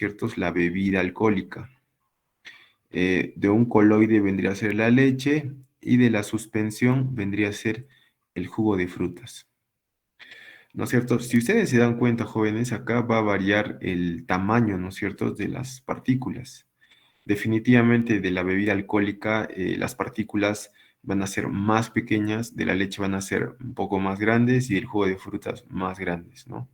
¿cierto? Es la bebida alcohólica. De un coloide vendría a ser la leche y de la suspensión vendría a ser el jugo de frutas. ¿No es cierto? Si ustedes se dan cuenta, jóvenes, acá va a variar el tamaño, ¿no es cierto?, de las partículas. Definitivamente de la bebida alcohólica, las partículas van a ser más pequeñas, de la leche van a ser un poco más grandes y del jugo de frutas más grandes, ¿no?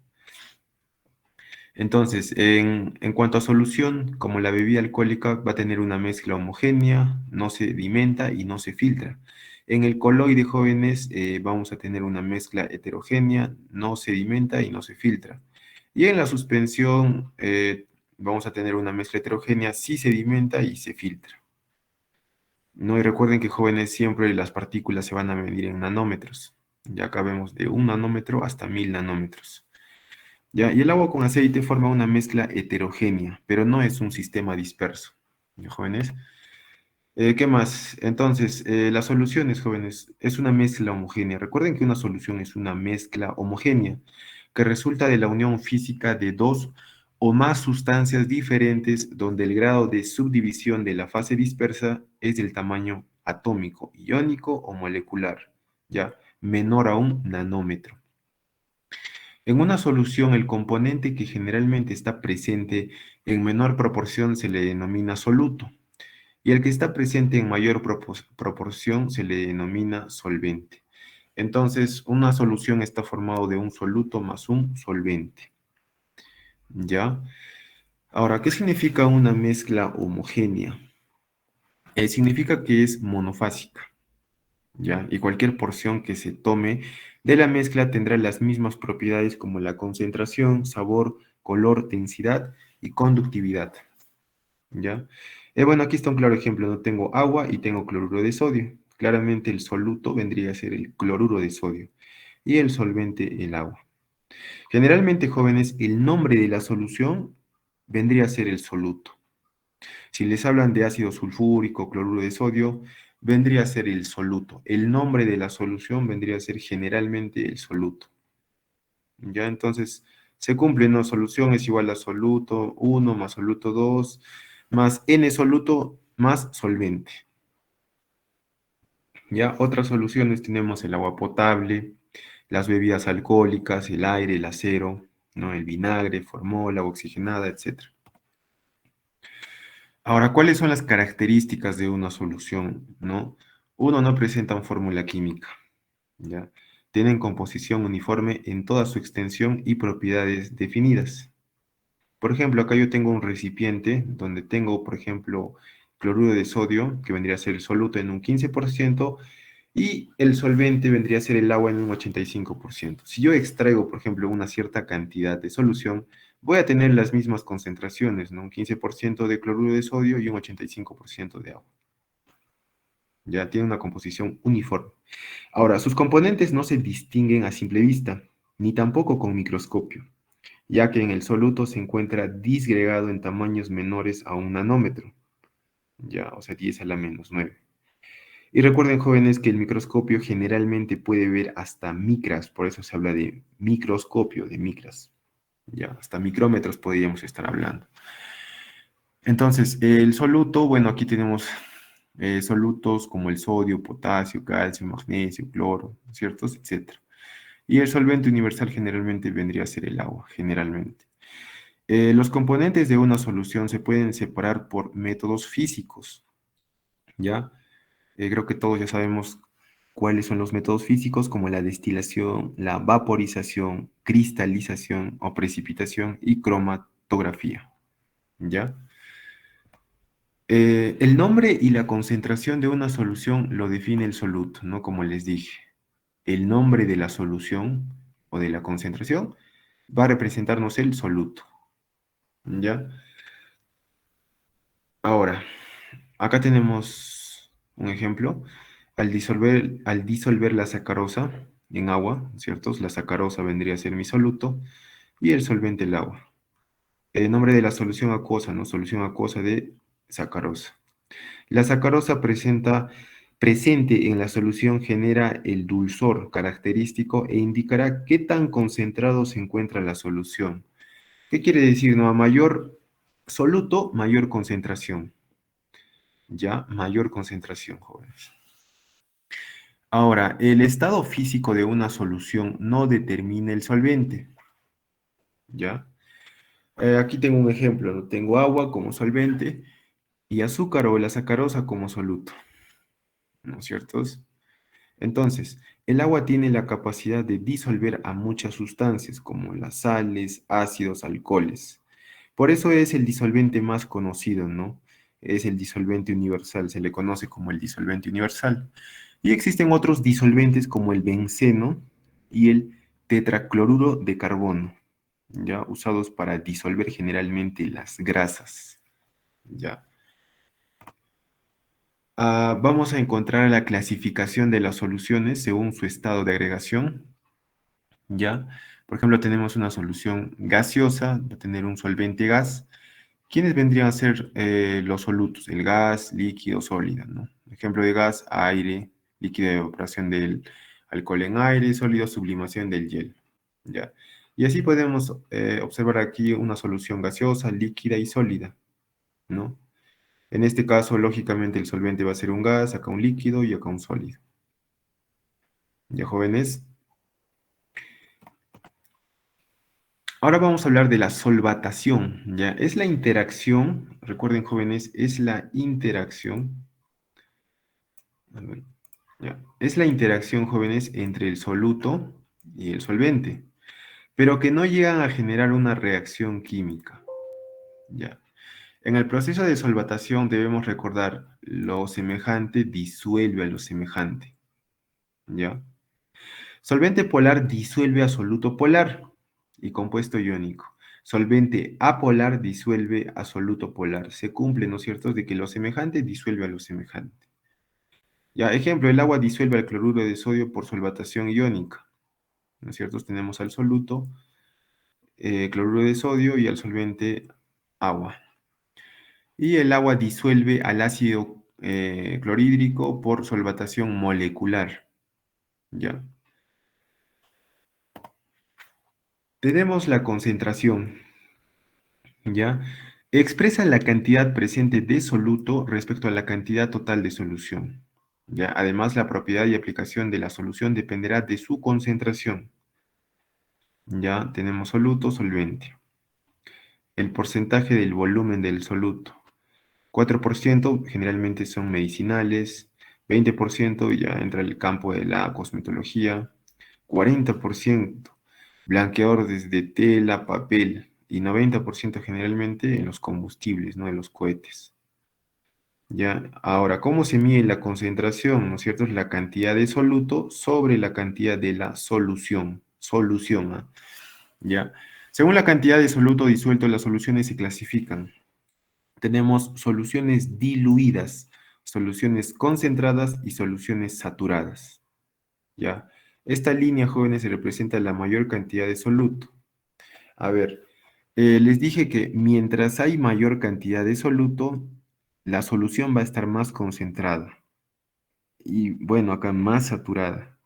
Entonces, en cuanto a solución, como la bebida alcohólica va a tener una mezcla homogénea, no se sedimenta y no se filtra. En el coloide, jóvenes, vamos a tener una mezcla heterogénea, no sedimenta y no se filtra. Y en la suspensión, vamos a tener una mezcla heterogénea, sí sedimenta y se filtra. ¿No? Y recuerden que, jóvenes, siempre las partículas se van a medir en nanómetros. Ya acá vemos de 1 nanómetro hasta 1000 nanómetros. ¿Ya? Y el agua con aceite forma una mezcla heterogénea, pero no es un sistema disperso. ¿Ya, jóvenes? ¿Qué más? Entonces, las soluciones, jóvenes, es una mezcla homogénea. Recuerden que una solución es una mezcla homogénea que resulta de la unión física de dos o más sustancias diferentes donde el grado de subdivisión de la fase dispersa es del tamaño atómico, iónico o molecular, ¿ya? Menor a 1 nanómetro. En una solución, el componente que generalmente está presente en menor proporción se le denomina soluto y el que está presente en mayor proporción se le denomina solvente. Entonces, una solución está formado de un soluto más un solvente. ¿Ya? Ahora, ¿qué significa una mezcla homogénea? Significa que es monofásica. ¿Ya? Y cualquier porción que se tome de la mezcla tendrá las mismas propiedades como la concentración, sabor, color, densidad y conductividad. ¿Ya? Bueno, aquí está un claro ejemplo, no tengo agua y tengo cloruro de sodio. Claramente el soluto vendría a ser el cloruro de sodio y el solvente el agua. Generalmente, jóvenes, el nombre de la solución vendría a ser el soluto. Si les hablan de ácido sulfúrico, cloruro de sodio, vendría a ser el soluto. El nombre de la solución vendría a ser generalmente el soluto. ¿Ya? Entonces, se cumple, ¿no? Solución es igual a soluto 1 más soluto 2 más n soluto más solvente. ¿Ya? Otras soluciones tenemos el agua potable, las bebidas alcohólicas, el aire, el acero, ¿no? El vinagre, formol, agua oxigenada, etc. Ahora, ¿cuáles son las características de una solución, no? Uno, no presentan fórmula química, ¿ya? Tienen composición uniforme en toda su extensión y propiedades definidas. Por ejemplo, acá yo tengo un recipiente donde tengo, por ejemplo, cloruro de sodio, que vendría a ser el soluto en un 15%, y el solvente vendría a ser el agua en un 85%. Si yo extraigo, por ejemplo, una cierta cantidad de solución, voy a tener las mismas concentraciones, ¿no? Un 15% de cloruro de sodio y un 85% de agua. Ya tiene una composición uniforme. Ahora, sus componentes no se distinguen a simple vista, ni tampoco con microscopio, ya que en el soluto se encuentra disgregado en tamaños menores a 1 nanómetro, ya, o sea, 10 a la menos 9. Y recuerden, jóvenes, que el microscopio generalmente puede ver hasta micras, por eso se habla de microscopio, de micras. Ya, hasta micrómetros podríamos estar hablando. Entonces, el soluto, bueno, aquí tenemos solutos como el sodio, potasio, calcio, magnesio, cloro, ¿ciertos? Etcétera. Y el solvente universal generalmente vendría a ser el agua, generalmente. Los componentes de una solución se pueden separar por métodos físicos, ¿ya? Creo que todos ya sabemos cuáles son los métodos físicos, como la destilación, la vaporización, cristalización o precipitación y cromatografía, ¿ya? El nombre y la concentración de una solución lo define el soluto, ¿no? Como les dije, el nombre de la solución o de la concentración va a representarnos el soluto, ¿ya? Ahora, acá tenemos un ejemplo. Al disolver la sacarosa en agua, ¿cierto? La sacarosa vendría a ser mi soluto y el solvente el agua. El nombre de la solución acuosa, ¿no? Solución acuosa de sacarosa. La sacarosa presente en la solución genera el dulzor característico e indicará qué tan concentrado se encuentra la solución. ¿Qué quiere decir? No, a mayor Soluto, mayor concentración. Ya, mayor concentración, jóvenes. Ahora, el estado físico de una solución no determina el solvente. ¿Ya? Aquí tengo un ejemplo, ¿no? Tengo agua como solvente y azúcar o la sacarosa como soluto, ¿no es cierto? Entonces, el agua tiene la capacidad de disolver a muchas sustancias, como las sales, ácidos, alcoholes. Por eso es el disolvente más conocido, ¿no? Es el disolvente universal, se le conoce como el disolvente universal. Y existen otros disolventes como el benceno y el tetracloruro de carbono, ya usados para disolver generalmente las grasas, ya. Vamos a encontrar la clasificación de las soluciones según su estado de agregación, ya. Por ejemplo, tenemos una solución gaseosa, va a tener un solvente gas. ¿Quiénes vendrían a ser los solutos? El gas, líquido, sólido, ¿no? Ejemplo de gas, aire, líquido de evaporación del alcohol en aire, sólido, sublimación del hielo, ¿ya? Y así podemos observar aquí una solución gaseosa, líquida y sólida, ¿no? En este caso, lógicamente, el solvente va a ser un gas, acá un líquido y acá un sólido. ¿Ya, jóvenes? Ahora vamos a hablar de la solvatación, ¿ya? Es la interacción, recuerden, jóvenes, es la interacción. A ver, ya. Es la interacción, jóvenes, entre el soluto y el solvente, pero que no llegan a generar una reacción química. Ya. En el proceso de solvatación debemos recordar lo semejante disuelve a lo semejante. ¿Ya? Solvente polar disuelve a soluto polar y compuesto iónico. Solvente apolar disuelve a soluto polar. Se cumple, ¿no es cierto?, de que lo semejante disuelve a lo semejante. Ya, ejemplo, el agua disuelve al cloruro de sodio por solvatación iónica. ¿No es cierto? Tenemos al soluto, cloruro de sodio y al solvente agua. Y el agua disuelve al ácido clorhídrico por solvatación molecular. ¿Ya? Tenemos la concentración. ¿Ya? Expresa la cantidad presente de soluto respecto a la cantidad total de solución. ¿Ya? Además, la propiedad y aplicación de la solución dependerá de su concentración. Ya tenemos soluto, solvente. El porcentaje del volumen del soluto. 4% generalmente son medicinales, 20% ya entra el campo de la cosmetología, 40% blanqueadores de tela, papel y 90% generalmente en los combustibles, ¿no? En los cohetes. Ya, ahora, ¿cómo se mide la concentración? ¿No es cierto? Es la cantidad de soluto sobre la cantidad de la solución. Solución, ¿ah? Ya. Según la cantidad de soluto disuelto, las soluciones se clasifican. Tenemos soluciones diluidas, soluciones concentradas y soluciones saturadas. ¿Ya? Esta línea, jóvenes, se representa la mayor cantidad de soluto. A ver, les dije que mientras hay mayor cantidad de soluto, la solución va a estar más concentrada y, bueno, acá más saturada.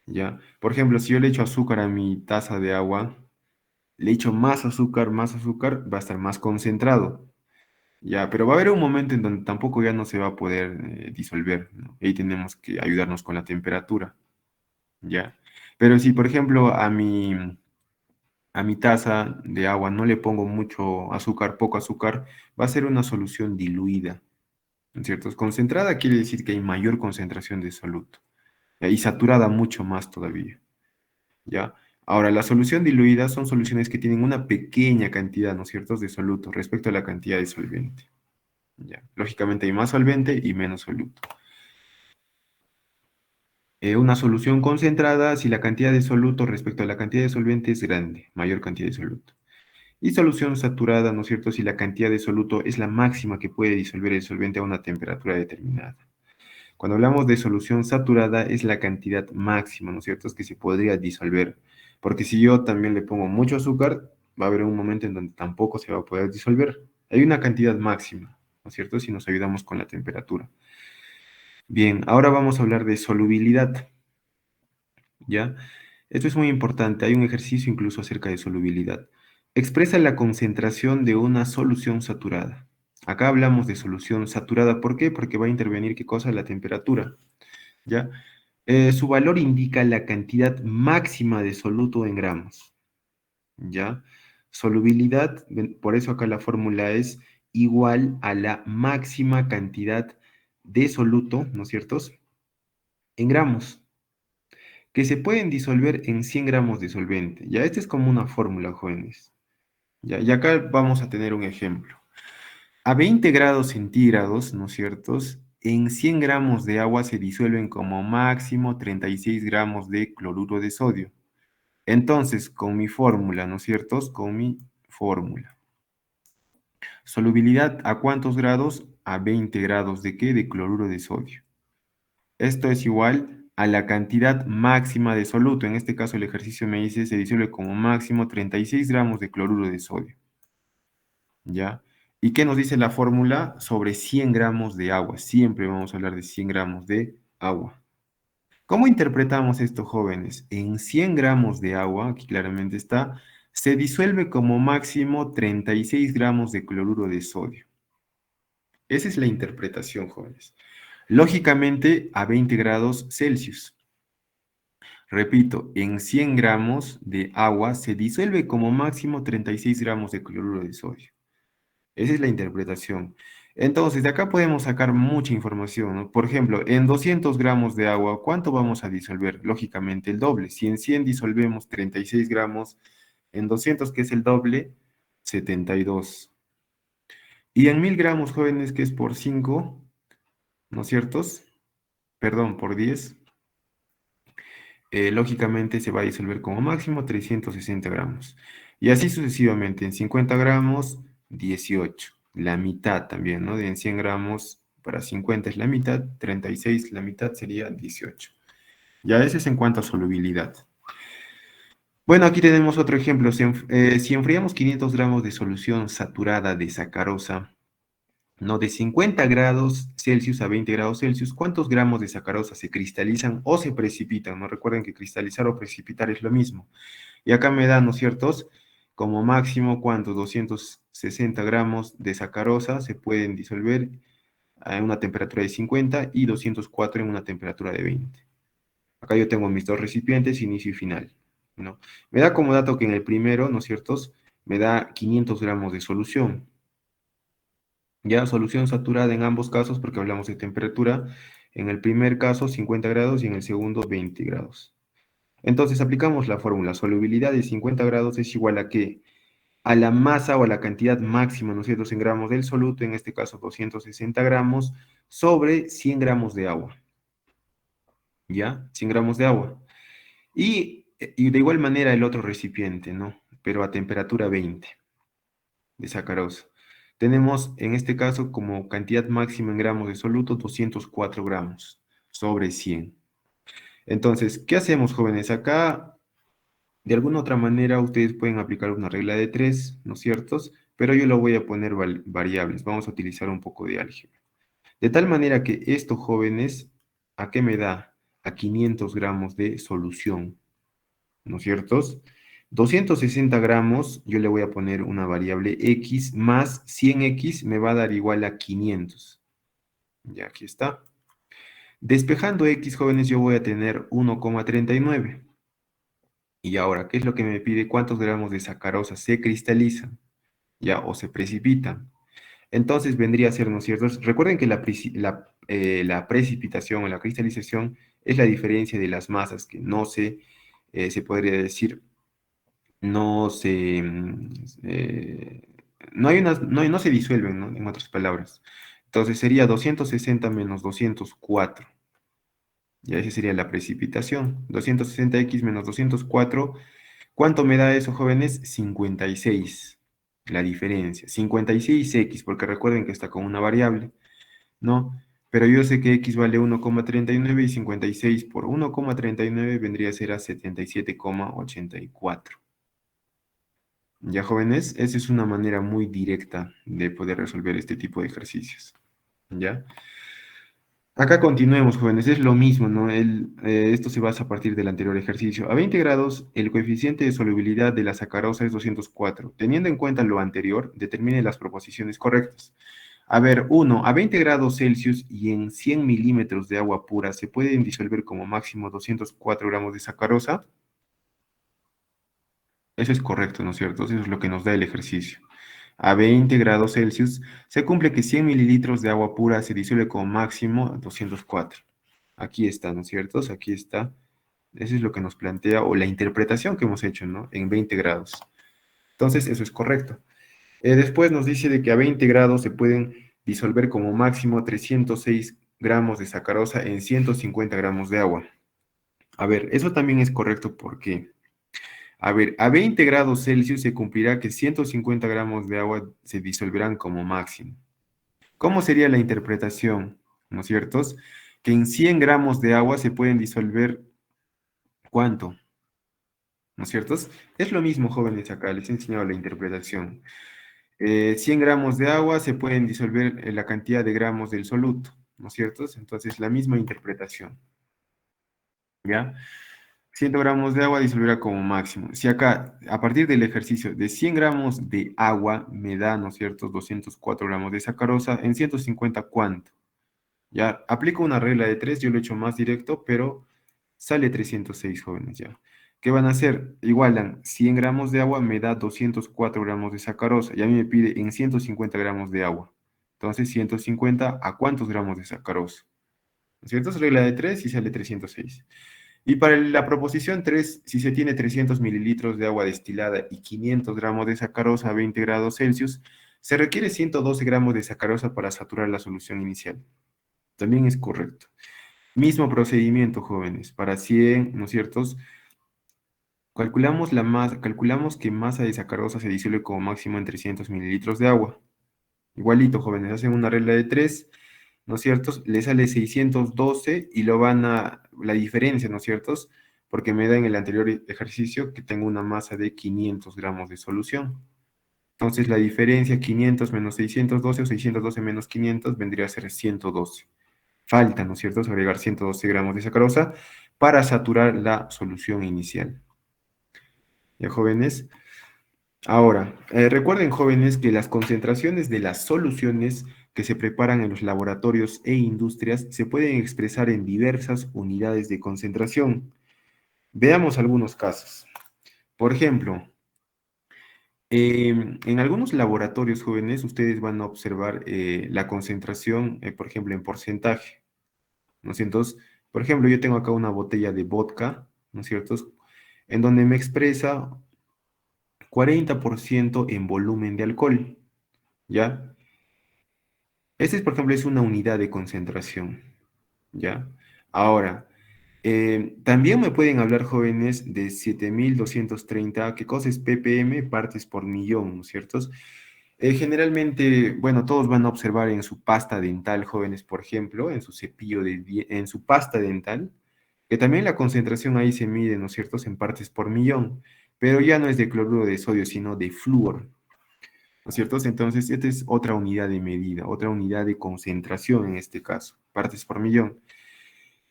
¿Ya? Por ejemplo, si yo le echo azúcar a mi taza de agua, le echo más azúcar, va a estar más concentrado. Ya, pero va a haber un momento en donde tampoco ya no se va a poder disolver, ¿no? Ahí tenemos que ayudarnos con la temperatura, ¿ya? Pero si, por ejemplo, a mi taza de agua no le pongo mucho azúcar, poco azúcar, va a ser una solución diluida, ¿no es cierto? Concentrada quiere decir que hay mayor concentración de soluto, ¿ya? Y saturada mucho más todavía, ¿ya? Ahora, la solución diluida son soluciones que tienen una pequeña cantidad, ¿no es cierto?, de soluto respecto a la cantidad de solvente. Ya. Lógicamente hay más solvente y menos soluto. Una solución concentrada si la cantidad de soluto respecto a la cantidad de solvente es grande, mayor cantidad de soluto. Y solución saturada, ¿no es cierto?, si la cantidad de soluto es la máxima que puede disolver el solvente a una temperatura determinada. Cuando hablamos de solución saturada es la cantidad máxima, ¿no es cierto?, es que se podría disolver. Porque si yo también le pongo mucho azúcar, va a haber un momento en donde tampoco se va a poder disolver. Hay una cantidad máxima, ¿no es cierto?, si nos ayudamos con la temperatura. Bien, ahora vamos a hablar de solubilidad, ¿ya? Esto es muy importante, hay un ejercicio incluso acerca de solubilidad. Expresa la concentración de una solución saturada. Acá hablamos de solución saturada. ¿Por qué? Porque va a intervenir, ¿qué cosa? La temperatura, ¿ya? Su valor indica la cantidad máxima de soluto en gramos, ¿ya? Solubilidad, por eso acá la fórmula es igual a la máxima cantidad de soluto, ¿no es cierto? En gramos, que se pueden disolver en 100 gramos de solvente. Ya, esta es como una fórmula, jóvenes. Ya, y acá vamos a tener un ejemplo. A 20 grados centígrados, ¿no es cierto? En 100 gramos de agua se disuelven como máximo 36 gramos de cloruro de sodio. Entonces, con mi fórmula, ¿no es cierto? Con mi fórmula. Solubilidad, ¿a cuántos grados? A 20 grados de ¿qué? De cloruro de sodio. Esto es igual a la cantidad máxima de soluto. En este caso el ejercicio me dice se disuelve como máximo 36 gramos de cloruro de sodio. ¿Ya? ¿Y qué nos dice la fórmula? Sobre 100 gramos de agua. Siempre vamos a hablar de 100 gramos de agua. ¿Cómo interpretamos esto, jóvenes? En 100 gramos de agua, aquí claramente está, se disuelve como máximo 36 gramos de cloruro de sodio. Esa es la interpretación, jóvenes. Lógicamente, a 20 grados Celsius. Repito, en 100 gramos de agua se disuelve como máximo 36 gramos de cloruro de sodio. Esa es la interpretación. Entonces, de acá podemos sacar mucha información, ¿no? Por ejemplo, en 200 gramos de agua, ¿cuánto vamos a disolver? Lógicamente el doble. Si en 100 disolvemos 36 gramos, en 200, que es el doble, 72. Y en 1000 gramos, jóvenes, que es por 5, ¿no es cierto? Perdón, por 10. Lógicamente se va a disolver como máximo 360 gramos. Y así sucesivamente, en 50 gramos, 18. La mitad también, ¿no? De en 100 gramos para 50 es la mitad, 36 la mitad sería 18. Ya ese es en cuanto a solubilidad. Bueno, aquí tenemos otro ejemplo. Si enfriamos 500 gramos de solución saturada de sacarosa, no, de 50 grados Celsius a 20 grados Celsius, ¿cuántos gramos de sacarosa se cristalizan o se precipitan? No recuerden que cristalizar o precipitar es lo mismo. Y acá me dan, ¿no es cierto? Como máximo, ¿cuántos? 260 gramos de sacarosa se pueden disolver a una temperatura de 50 y 204 en una temperatura de 20. Acá yo tengo mis dos recipientes, inicio y final, ¿no? Me da como dato que en el primero, ¿no es cierto? Me da 500 gramos de solución. Ya, solución saturada en ambos casos porque hablamos de temperatura. En el primer caso 50 grados y en el segundo 20 grados. Entonces aplicamos la fórmula. Solubilidad de 50 grados es igual a ¿qué? A la masa o a la cantidad máxima, ¿no es cierto?, en gramos del soluto, en este caso 260 gramos, sobre 100 gramos de agua. ¿Ya? 100 gramos de agua. Y de igual manera el otro recipiente, ¿no? Pero a temperatura 20 de sacarosa. Tenemos en este caso como cantidad máxima en gramos de soluto 204 gramos sobre 100. Entonces, ¿qué hacemos, jóvenes? Acá, de alguna otra manera, ustedes pueden aplicar una regla de tres, ¿no es cierto? Pero yo lo voy a poner variables. Vamos a utilizar un poco de álgebra. De tal manera que esto, jóvenes, ¿a qué me da? A 500 gramos de solución, ¿no es cierto? 260 gramos, yo le voy a poner una variable x más 100x me va a dar igual a 500. Ya aquí está. Despejando x, jóvenes, yo voy a tener 1,39. Y ahora, ¿qué es lo que me pide? ¿Cuántos gramos de sacarosa se cristalizan? Ya, o se precipitan. Entonces vendría a ser, ¿no es cierto? Recuerden que la precipitación o la cristalización es la diferencia de las masas que no se podría decir, no se, no hay unas, no se disuelven, ¿no? En otras palabras. Entonces sería 260 menos 204. Ya esa sería la precipitación. 260x menos 204. ¿Cuánto me da eso, jóvenes? 56. La diferencia. 56x, porque recuerden que está con una variable, ¿no? Pero yo sé que x vale 1,39 y 56 por 1,39 vendría a ser a 77,84. Ya, jóvenes, esa es una manera muy directa de poder resolver este tipo de ejercicios. ¿Ya? Acá continuemos, jóvenes, es lo mismo, ¿no? Esto se basa a partir del anterior ejercicio. A 20 grados, el coeficiente de solubilidad de la sacarosa es 204. Teniendo en cuenta lo anterior, determine las proposiciones correctas. A ver, uno, a 20 grados Celsius y en 100 milímetros de agua pura, ¿se pueden disolver como máximo 204 gramos de sacarosa? Eso es correcto, ¿no es cierto? Eso es lo que nos da el ejercicio. A 20 grados Celsius se cumple que 100 mililitros de agua pura se disuelve como máximo 204. Aquí está, ¿no es cierto? Aquí está. Eso es lo que nos plantea, o la interpretación que hemos hecho, ¿no? En 20 grados. Entonces, eso es correcto. Después nos dice de que a 20 grados se pueden disolver como máximo 306 gramos de sacarosa en 150 gramos de agua. A ver, eso también es correcto porque, a ver, a 20 grados Celsius se cumplirá que 150 gramos de agua se disolverán como máximo. ¿Cómo sería la interpretación? ¿No es cierto? Que en 100 gramos de agua se pueden disolver, ¿cuánto? ¿No es cierto? Es lo mismo, jóvenes, acá les he enseñado la interpretación. 100 gramos de agua se pueden disolver en la cantidad de gramos del soluto, ¿no es cierto? Entonces, la misma interpretación, ¿ya? 100 gramos de agua disolverá como máximo. Si acá, a partir del ejercicio de 100 gramos de agua, me da, ¿no es cierto?, 204 gramos de sacarosa, en 150, ¿cuánto? Ya, aplico una regla de 3, yo lo he hecho más directo, pero sale 306, jóvenes, ya. ¿Qué van a hacer? Igualan 100 gramos de agua, me da 204 gramos de sacarosa. Y a mí me pide en 150 gramos de agua. Entonces, 150, ¿a cuántos gramos de sacarosa? ¿No es cierto? Es regla de 3 y sale 306. Y para la proposición 3, si se tiene 300 mililitros de agua destilada y 500 gramos de sacarosa a 20 grados Celsius, se requiere 112 gramos de sacarosa para saturar la solución inicial. También es correcto. Mismo procedimiento, jóvenes. Para 100, ¿no es cierto? Calculamos que masa de sacarosa se disuelve como máximo en 300 mililitros de agua. Igualito, jóvenes, hacen una regla de 3, ¿no es cierto? Le sale 612 y lo van a, la diferencia, ¿no es cierto? Porque me da en el anterior ejercicio que tengo una masa de 500 gramos de solución. Entonces la diferencia 500 menos 612 o 612 menos 500 vendría a ser 112. Falta, ¿no es cierto?, agregar 112 gramos de sacarosa para saturar la solución inicial. ¿Ya, jóvenes? Ahora, recuerden, jóvenes, que las concentraciones de las soluciones que se preparan en los laboratorios e industrias se pueden expresar en diversas unidades de concentración. Veamos algunos casos. Por ejemplo, en algunos laboratorios, jóvenes, ustedes van a observar la concentración, por ejemplo, en porcentaje, ¿no es cierto? Entonces, por ejemplo, yo tengo acá una botella de vodka, ¿no es cierto?, en donde me expresa 40% en volumen de alcohol, ¿ya? Este, por ejemplo, es una unidad de concentración, ¿ya? Ahora, también me pueden hablar, jóvenes, de 7230, ¿qué cosa es ppm? Partes por millón, ¿no es cierto? Generalmente, bueno, todos van a observar en su pasta dental, jóvenes, por ejemplo, en su cepillo en su pasta dental, que también la concentración ahí se mide, ¿no es cierto?, en partes por millón, pero ya no es de cloruro de sodio, sino de flúor, ¿no es cierto? Entonces, esta es otra unidad de medida, otra unidad de concentración en este caso, partes por millón.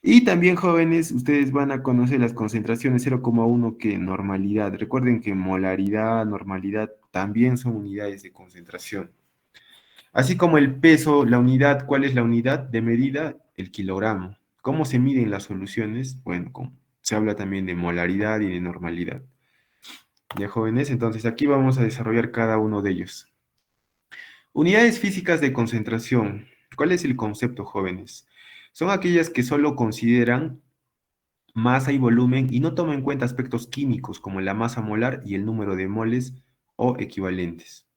Y también, jóvenes, ustedes van a conocer las concentraciones 0,1 que normalidad. Recuerden que molaridad, normalidad también son unidades de concentración. Así como el peso, la unidad, ¿cuál es la unidad de medida? El kilogramo. ¿Cómo se miden las soluciones? Bueno, se habla también de molaridad y de normalidad. ¿Ya, jóvenes? Entonces aquí vamos a desarrollar cada uno de ellos. Unidades físicas de concentración. ¿Cuál es el concepto, jóvenes? Son aquellas que solo consideran masa y volumen y no toman en cuenta aspectos químicos como la masa molar y el número de moles o equivalentes.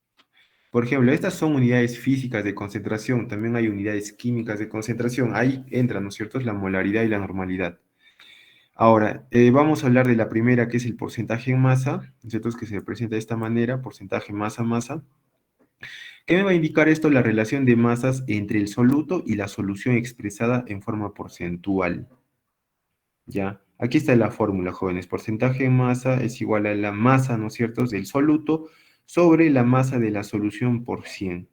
Por ejemplo, estas son unidades físicas de concentración, también hay unidades químicas de concentración, ahí entran, ¿no es cierto?, la molaridad y la normalidad. Ahora, vamos a hablar de la primera, que es el porcentaje en masa, ¿no es cierto?, que se representa de esta manera, porcentaje masa-masa. ¿Qué me va a indicar esto? La relación de masas entre el soluto y la solución expresada en forma porcentual. ¿Ya? Aquí está la fórmula, jóvenes. Porcentaje en masa es igual a la masa, ¿no es cierto?, del soluto sobre la masa de la solución por 100.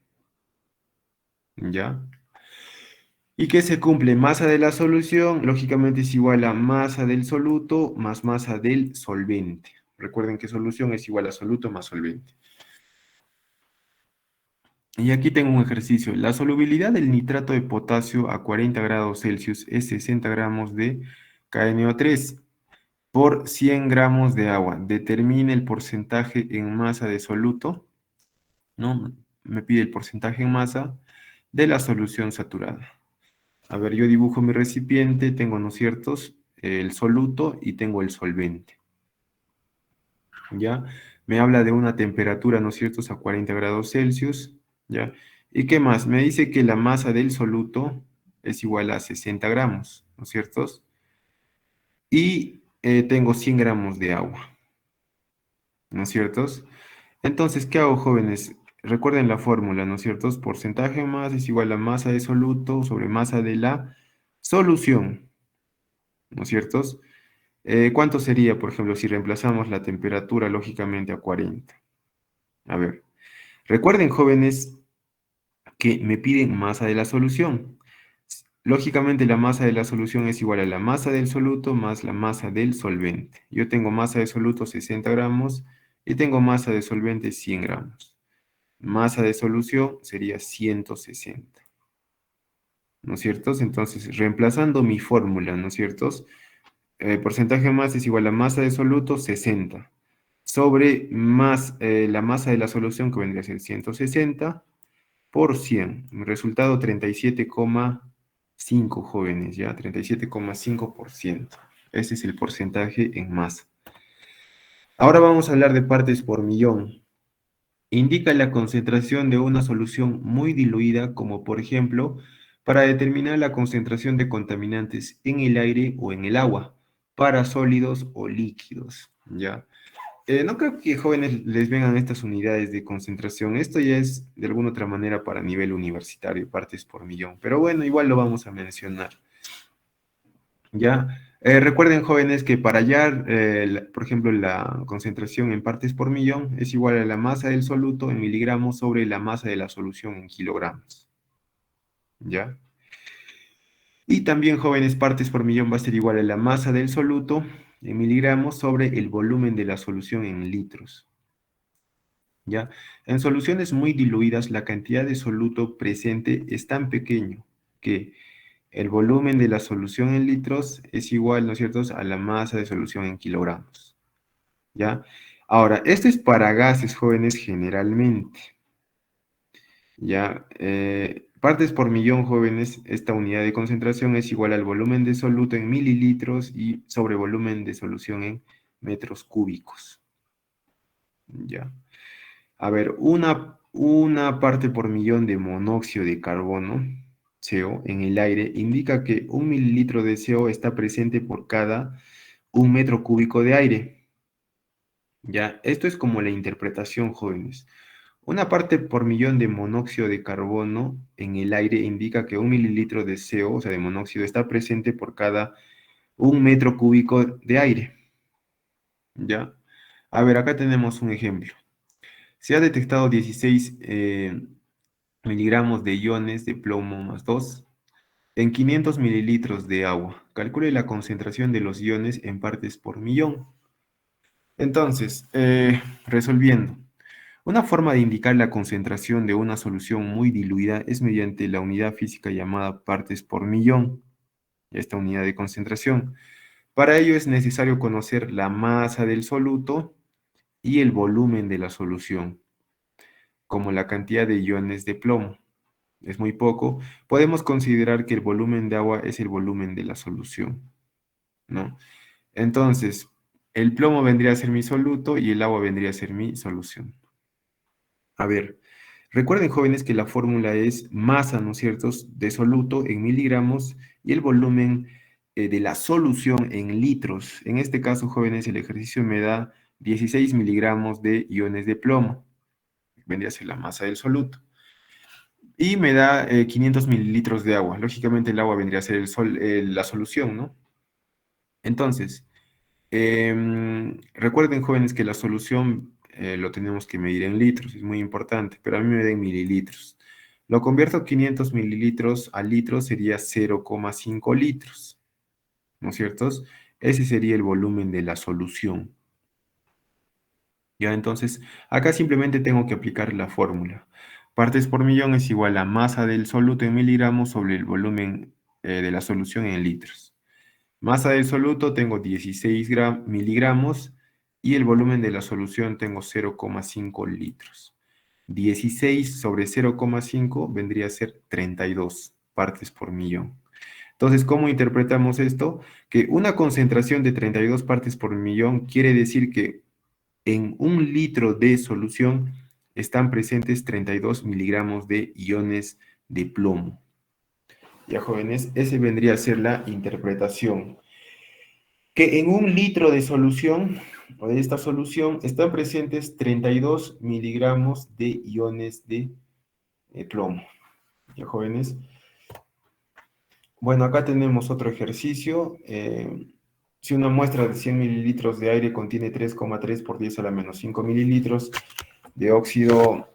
¿Ya? ¿Y qué se cumple? Masa de la solución, lógicamente es igual a masa del soluto más masa del solvente. Recuerden que solución es igual a soluto más solvente. Y aquí tengo un ejercicio. La solubilidad del nitrato de potasio a 40 grados Celsius es 60 gramos de KNO3 por 100 gramos de agua. Determine el porcentaje en masa de soluto, ¿no? Me pide el porcentaje en masa de la solución saturada. A ver, yo dibujo mi recipiente, tengo, ¿no es cierto?, el soluto y tengo el solvente, ¿ya? Me habla de una temperatura, ¿no es cierto?, a 40 grados Celsius, ¿ya? ¿Y qué más? Me dice que la masa del soluto es igual a 60 gramos, ¿no es cierto? Y tengo 100 gramos de agua, ¿no es cierto? Entonces, ¿qué hago, jóvenes? Recuerden la fórmula, ¿no es cierto? Porcentaje de masa es igual a masa de soluto sobre masa de la solución, ¿no es cierto? ¿Cuánto sería, por ejemplo, si reemplazamos la temperatura lógicamente a 40? A ver, recuerden, jóvenes, que me piden masa de la solución. Lógicamente, la masa de la solución es igual a la masa del soluto más la masa del solvente. Yo tengo masa de soluto 60 gramos y tengo masa de solvente 100 gramos. Masa de solución sería 160, ¿no es cierto? Entonces, reemplazando mi fórmula, ¿no es cierto? Porcentaje de masa es igual a masa de soluto 60 sobre la masa de la solución, que vendría a ser 160 por 100. Mi resultado 37,5, jóvenes, ¿ya? 37,5%. Ese es el porcentaje en masa. Ahora vamos a hablar de partes por millón. Indica la concentración de una solución muy diluida, como por ejemplo, para determinar la concentración de contaminantes en el aire o en el agua, para sólidos o líquidos, ¿ya? No creo que jóvenes les vengan estas unidades de concentración. Esto ya es de alguna otra manera para nivel universitario, partes por millón. Pero bueno, igual lo vamos a mencionar. ¿Ya? Recuerden, jóvenes, que para hallar, por ejemplo, la concentración en partes por millón es igual a la masa del soluto en miligramos sobre la masa de la solución en kilogramos. ¿Ya? Y también, jóvenes, partes por millón va a ser igual a la masa del soluto en miligramos sobre el volumen de la solución en litros. ¿Ya? En soluciones muy diluidas, la cantidad de soluto presente es tan pequeño que el volumen de la solución en litros es igual, ¿no es cierto?, a la masa de solución en kilogramos, ¿ya? Ahora, esto es para gases, jóvenes, generalmente, ¿ya? Partes por millón, jóvenes, esta unidad de concentración es igual al volumen de soluto en mililitros y sobre volumen de solución en metros cúbicos, ¿ya? A ver, una parte por millón de monóxido de carbono, CO, en el aire indica que 1 mililitro de CO está presente por cada 1 metro cúbico de aire. Ya, esto es como la interpretación, jóvenes. Una parte por millón de monóxido de carbono en el aire indica que 1 mililitro de CO, o sea, de monóxido, está presente por cada 1 metro cúbico de aire. ¿Ya? A ver, acá tenemos un ejemplo. Se ha detectado 16 miligramos de iones de plomo más 2 en 500 mililitros de agua. Calcule la concentración de los iones en partes por millón. Entonces, resolviendo. Una forma de indicar la concentración de una solución muy diluida es mediante la unidad física llamada partes por millón, esta unidad de concentración. Para ello es necesario conocer la masa del soluto y el volumen de la solución, como la cantidad de iones de plomo. Es muy poco. Podemos considerar que el volumen de agua es el volumen de la solución, ¿no? Entonces, el plomo vendría a ser mi soluto y el agua vendría a ser mi solución. A ver, recuerden, jóvenes, que la fórmula es masa, ¿no es cierto?, de soluto en miligramos y el volumen de la solución en litros. En este caso, jóvenes, el ejercicio me da 16 miligramos de iones de plomo. Vendría a ser la masa del soluto. Y me da 500 mililitros de agua. Lógicamente el agua vendría a ser la solución, ¿no? Entonces, recuerden, jóvenes, que la solución lo tenemos que medir en litros, es muy importante, pero a mí me da en mililitros. Lo convierto 500 mililitros a litros, sería 0,5 litros, ¿no es cierto? Ese sería el volumen de la solución. Ya, entonces, acá simplemente tengo que aplicar la fórmula. Partes por millón es igual a masa del soluto en miligramos sobre el volumen de la solución en litros. Masa del soluto tengo 16 miligramos y el volumen de la solución tengo 0,5 litros. 16 sobre 0,5 vendría a ser 32 partes por millón. Entonces, ¿cómo interpretamos esto? Que una concentración de 32 partes por millón quiere decir que en un litro de solución están presentes 32 miligramos de iones de plomo. Ya, jóvenes, ese vendría a ser la interpretación. Que en un litro de solución, o de esta solución, están presentes 32 miligramos de iones de plomo. Ya, jóvenes. Bueno, acá tenemos otro ejercicio. Si una muestra de 100 mililitros de aire contiene 3,3 por 10 a la menos 5 mililitros de óxido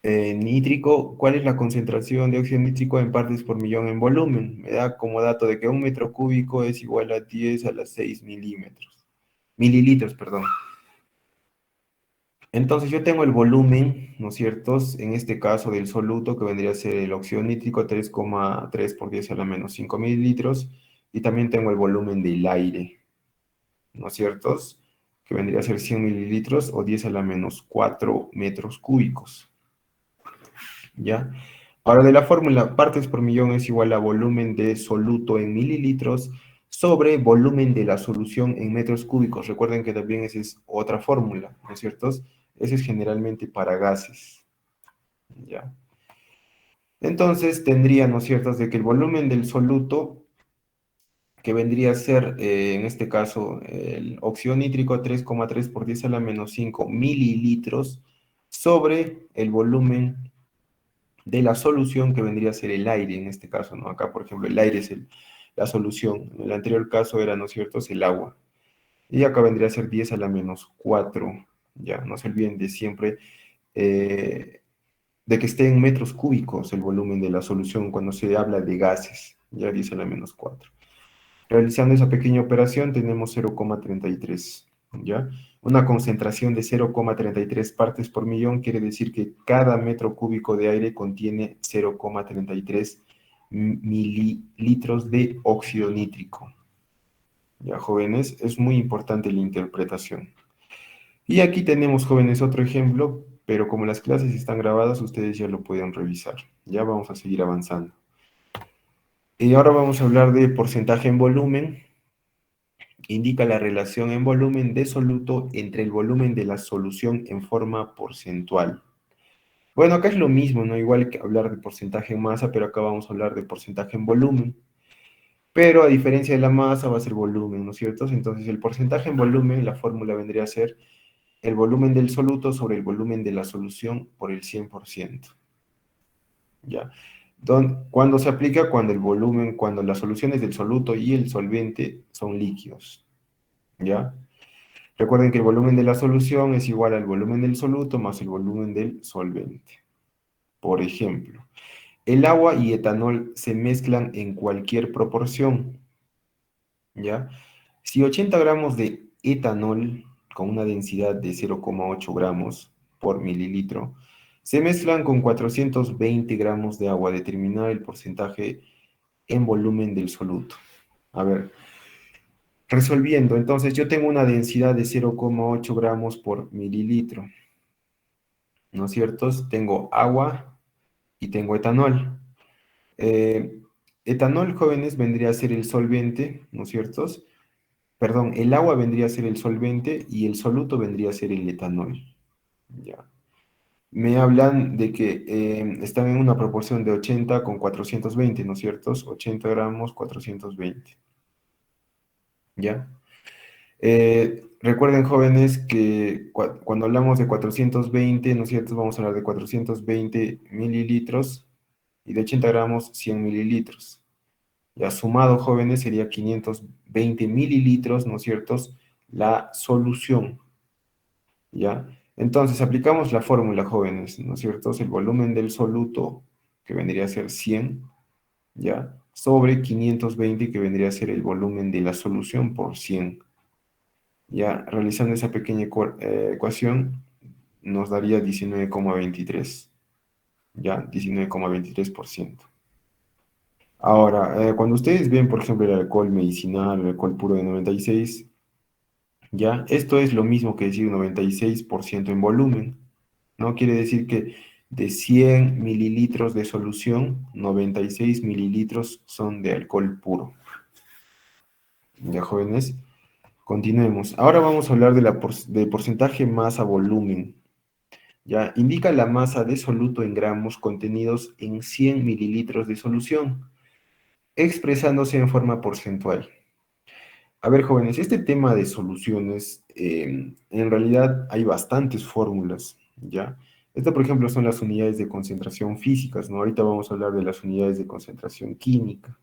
nítrico, ¿cuál es la concentración de óxido nítrico en partes por millón en volumen? Me da como dato de que un metro cúbico es igual a 10 a las 6 mililitros, perdón. Entonces yo tengo el volumen, ¿no es cierto? En este caso del soluto, que vendría a ser el óxido nítrico, 3,3 por 10 a la menos 5 mililitros, y también tengo el volumen del aire, ¿no es cierto? Que vendría a ser 100 mililitros o 10 a la menos 4 metros cúbicos. ¿Ya? Ahora de la fórmula, partes por millón es igual a volumen de soluto en mililitros sobre volumen de la solución en metros cúbicos. Recuerden que también esa es otra fórmula, ¿no es cierto? Ese es generalmente para gases, ¿ya? Entonces tendría, ¿no es cierto?, de que el volumen del soluto, que vendría a ser, en este caso, el óxido nítrico, 3,3 por 10 a la menos 5 mililitros, sobre el volumen de la solución, que vendría a ser el aire en este caso, ¿no? Acá, por ejemplo, el aire es la solución. En el anterior caso era, ¿no es cierto?, es el agua. Y acá vendría a ser 10 a la menos 4. Ya, no se olviden de siempre de que esté en metros cúbicos el volumen de la solución cuando se habla de gases. Ya 10 a la menos 4. Realizando esa pequeña operación tenemos 0,33, ¿ya? Una concentración de 0,33 partes por millón quiere decir que cada metro cúbico de aire contiene 0,33 mililitros de óxido nítrico. Ya, jóvenes, es muy importante la interpretación. Y aquí tenemos, jóvenes, otro ejemplo, pero como las clases están grabadas, ustedes ya lo pueden revisar. Ya vamos a seguir avanzando. Y ahora vamos a hablar de porcentaje en volumen. Indica la relación en volumen de soluto entre el volumen de la solución en forma porcentual. Bueno, acá es lo mismo, ¿no? Igual que hablar de porcentaje en masa, pero acá vamos a hablar de porcentaje en volumen. Pero a diferencia de la masa va a ser volumen, ¿no es cierto? Entonces el porcentaje en volumen, la fórmula vendría a ser el volumen del soluto sobre el volumen de la solución por el 100%. ¿Ya? ¿Cuándo se aplica? Cuando el volumen, cuando las soluciones del soluto y el solvente son líquidos. ¿Ya? Recuerden que el volumen de la solución es igual al volumen del soluto más el volumen del solvente. Por ejemplo, el agua y etanol se mezclan en cualquier proporción, ¿ya? Si 80 gramos de etanol con una densidad de 0,8 gramos por mililitro se mezclan con 420 gramos de agua, determinar el porcentaje en volumen del soluto. A ver, resolviendo, entonces yo tengo una densidad de 0,8 gramos por mililitro, ¿no es cierto? Tengo agua y tengo etanol. Eh, Etanol, jóvenes, vendría a ser el solvente, ¿no es cierto? Perdón, el agua vendría a ser el solvente y el soluto vendría a ser el etanol. Ya. Me hablan de que están en una proporción de 80 con 420, ¿no es cierto? 80 gramos, 420. ¿Ya? Recuerden, jóvenes, que cuando hablamos de 420, ¿no es cierto? Vamos a hablar de 420 mililitros y de 80 gramos, 100 mililitros. Ya sumado, jóvenes, sería 520 mililitros, ¿no es cierto? La solución, ¿ya? Entonces, aplicamos la fórmula, jóvenes, ¿no es cierto? Es el volumen del soluto, que vendría a ser 100, ¿ya? Sobre 520, que vendría a ser el volumen de la solución por 100. Ya, realizando esa pequeña ecuación, nos daría 19,23, ¿ya? 19,23%. Ahora, cuando ustedes ven, por ejemplo, el alcohol medicinal, el alcohol puro de 96, ¿ya? Esto es lo mismo que decir 96% en volumen, ¿no? Quiere decir que de 100 mililitros de solución, 96 mililitros son de alcohol puro. ¿Ya, jóvenes? Continuemos. Ahora vamos a hablar de del porcentaje masa-volumen. ¿Ya? Indica la masa de soluto en gramos contenidos en 100 mililitros de solución, expresándose en forma porcentual. A ver, jóvenes, este tema de soluciones, en realidad hay bastantes fórmulas, ¿ya? Esto, por ejemplo, son las unidades de concentración físicas, ¿no? Ahorita vamos a hablar de las unidades de concentración química,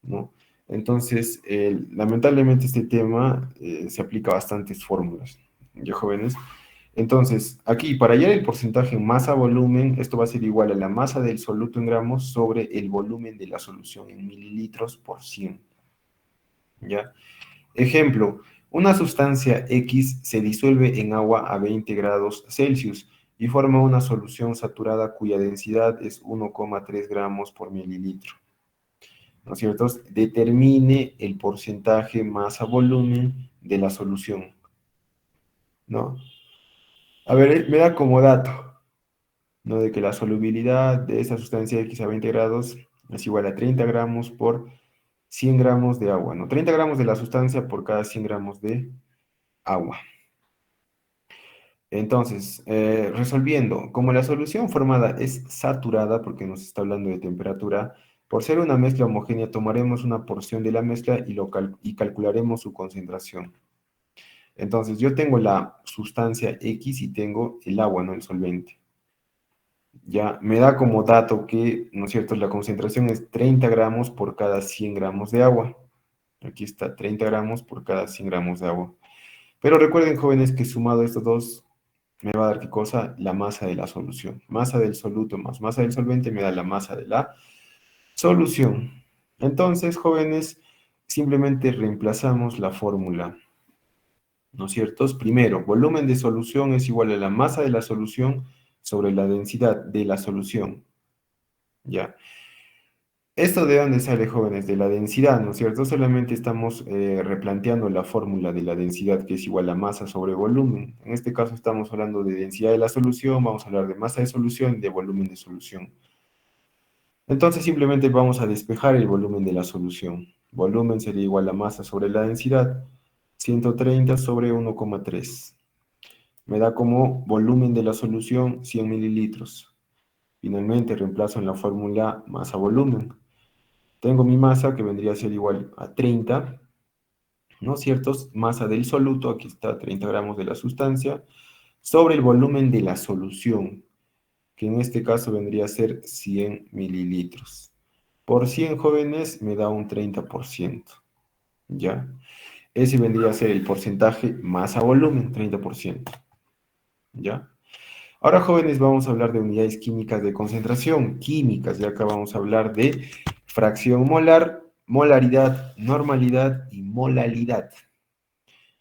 ¿no? Entonces, lamentablemente este tema se aplica a bastantes fórmulas, ¿ya, jóvenes? Entonces, aquí, para hallar el porcentaje masa-volumen, esto va a ser igual a la masa del soluto en gramos sobre el volumen de la solución en mililitros por 100, ¿ya? Ejemplo, una sustancia X se disuelve en agua a 20 grados Celsius y forma una solución saturada cuya densidad es 1,3 gramos por mililitro. ¿No es cierto? Determine el porcentaje masa-volumen de la solución, ¿no? A ver, me da como dato, ¿no? De que la solubilidad de esa sustancia X a 20 grados es igual a 30 gramos por 100 gramos de agua, ¿no? 30 gramos de la sustancia por cada 100 gramos de agua. Entonces, resolviendo, como la solución formada es saturada, porque nos está hablando de temperatura, por ser una mezcla homogénea, tomaremos una porción de la mezcla y calcularemos su concentración. Entonces, yo tengo la sustancia X y tengo el agua, ¿no? El solvente. Ya me da como dato que, ¿no es cierto?, la concentración es 30 gramos por cada 100 gramos de agua. Aquí está, 30 gramos por cada 100 gramos de agua. Pero recuerden, jóvenes, que sumado a estos dos, me va a dar qué cosa, la masa de la solución. Masa del soluto más masa del solvente me da la masa de la solución. Entonces, jóvenes, simplemente reemplazamos la fórmula, ¿no es cierto? Primero, volumen de solución es igual a la masa de la solución sobre la densidad de la solución. ¿Ya? ¿Esto de dónde sale, jóvenes? De la densidad, ¿no es cierto? Solamente estamos replanteando la fórmula de la densidad, que es igual a masa sobre volumen. En este caso estamos hablando de densidad de la solución, vamos a hablar de masa de solución y de volumen de solución. Entonces simplemente vamos a despejar el volumen de la solución. Volumen sería igual a masa sobre la densidad, 130 sobre 1,3. Me da como volumen de la solución 100 mililitros. Finalmente reemplazo en la fórmula masa-volumen. Tengo mi masa que vendría a ser igual a 30, ¿no es cierto? Masa del soluto, aquí está 30 gramos de la sustancia, sobre el volumen de la solución, que en este caso vendría a ser 100 mililitros. Por 100 jóvenes me da un 30%, ¿ya? Ese vendría a ser el porcentaje masa-volumen, 30%, ¿ya? Ahora, jóvenes, vamos a hablar de unidades químicas de concentración, químicas, y acá vamos a hablar de fracción molar, molaridad, normalidad y molalidad.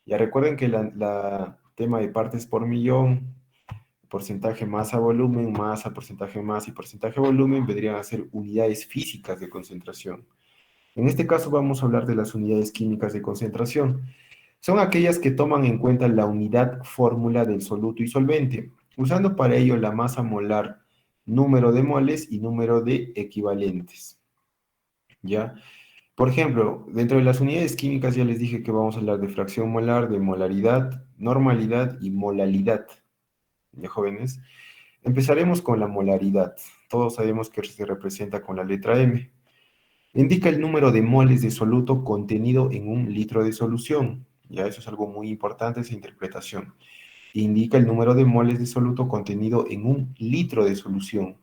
Ya recuerden que la tema de partes por millón, porcentaje masa-volumen, masa, porcentaje masa y porcentaje volumen vendrían a ser unidades físicas de concentración. En este caso vamos a hablar de las unidades químicas de concentración. Son aquellas que toman en cuenta la unidad fórmula del soluto y solvente, usando para ello la masa molar, número de moles y número de equivalentes. ¿Ya? Por ejemplo, dentro de las unidades químicas ya les dije que vamos a hablar de fracción molar, de molaridad, normalidad y molalidad. ¿Ya, jóvenes? Empezaremos con la molaridad. Todos sabemos que se representa con la letra M. Indica el número de moles de soluto contenido en un litro de solución. Ya, eso es algo muy importante, esa interpretación. Indica el número de moles de soluto contenido en un litro de solución.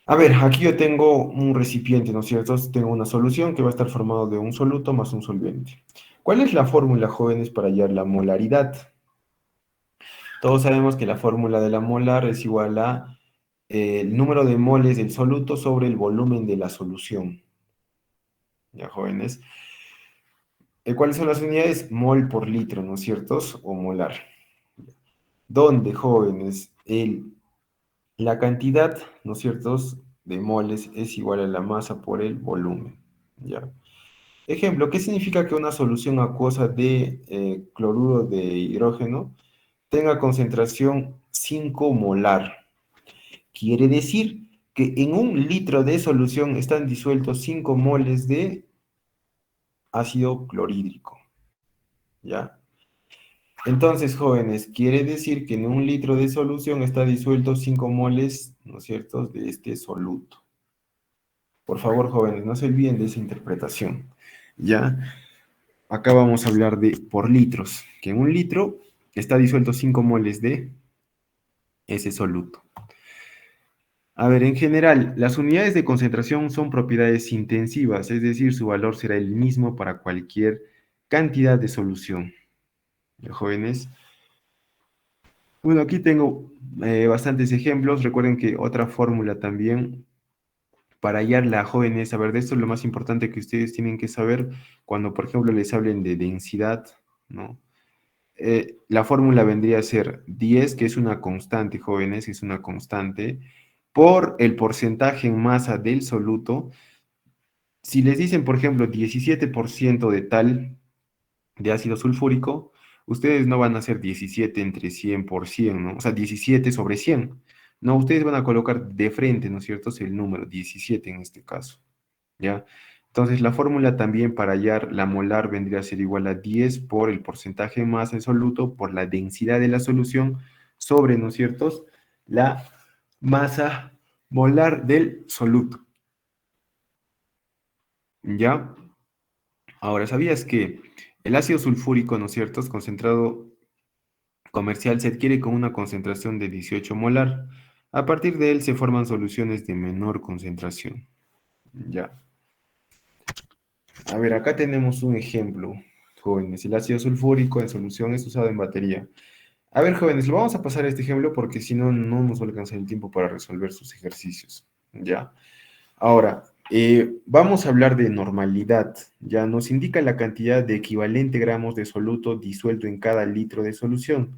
A ver, aquí yo tengo un recipiente, ¿no es cierto? Tengo una solución que va a estar formado de un soluto más un solvente. ¿Cuál es la fórmula, jóvenes, para hallar la molaridad? Todos sabemos que la fórmula de la molar es igual a el número de moles del soluto sobre el volumen de la solución. Ya, jóvenes. ¿Cuáles son las unidades? Mol por litro, ¿no es cierto? O molar. ¿Dónde, jóvenes? La cantidad, ¿no es cierto?, de moles es igual a la masa por el volumen. ¿Ya? Ejemplo, ¿qué significa que una solución acuosa de cloruro de hidrógeno tenga concentración 5 molar? Quiere decir que en un litro de solución están disueltos 5 moles de ácido clorhídrico. ¿Ya? Entonces, jóvenes, quiere decir que en un litro de solución está disuelto 5 moles, ¿no es cierto?, de este soluto. Por favor, jóvenes, no se olviden de esa interpretación. ¿Ya? Acá vamos a hablar de por litros, que en un litro está disuelto 5 moles de ese soluto. A ver, en general, las unidades de concentración son propiedades intensivas, es decir, su valor será el mismo para cualquier cantidad de solución. ¿Ya, jóvenes? Bueno, aquí tengo bastantes ejemplos. Recuerden que otra fórmula también para hallarla, jóvenes, a ver, de esto es lo más importante que ustedes tienen que saber cuando, por ejemplo, les hablen de densidad, ¿no? La fórmula vendría a ser 10, que es una constante, jóvenes, es una constante, por el porcentaje en masa del soluto. Si les dicen, por ejemplo, 17% de tal de ácido sulfúrico, ustedes no van a hacer 17 entre 100%, ¿no? O sea, 17 sobre 100. No, ustedes van a colocar de frente, ¿no es cierto? Es el número 17 en este caso, ¿ya? Entonces, la fórmula también para hallar la molar vendría a ser igual a 10 por el porcentaje de masa en soluto por la densidad de la solución sobre, ¿no es cierto?, la masa molar del soluto, ¿ya? Ahora, ¿sabías que el ácido sulfúrico, ¿no es cierto?, es concentrado comercial, se adquiere con una concentración de 18 molar. A partir de él se forman soluciones de menor concentración. Ya. A ver, acá tenemos un ejemplo, jóvenes. El ácido sulfúrico en solución es usado en batería. A ver, jóvenes, lo vamos a pasar a este ejemplo porque si no, no nos va a alcanzar el tiempo para resolver sus ejercicios. Ya. Ahora, vamos a hablar de normalidad. Ya nos indica la cantidad de equivalente gramos de soluto disuelto en cada litro de solución.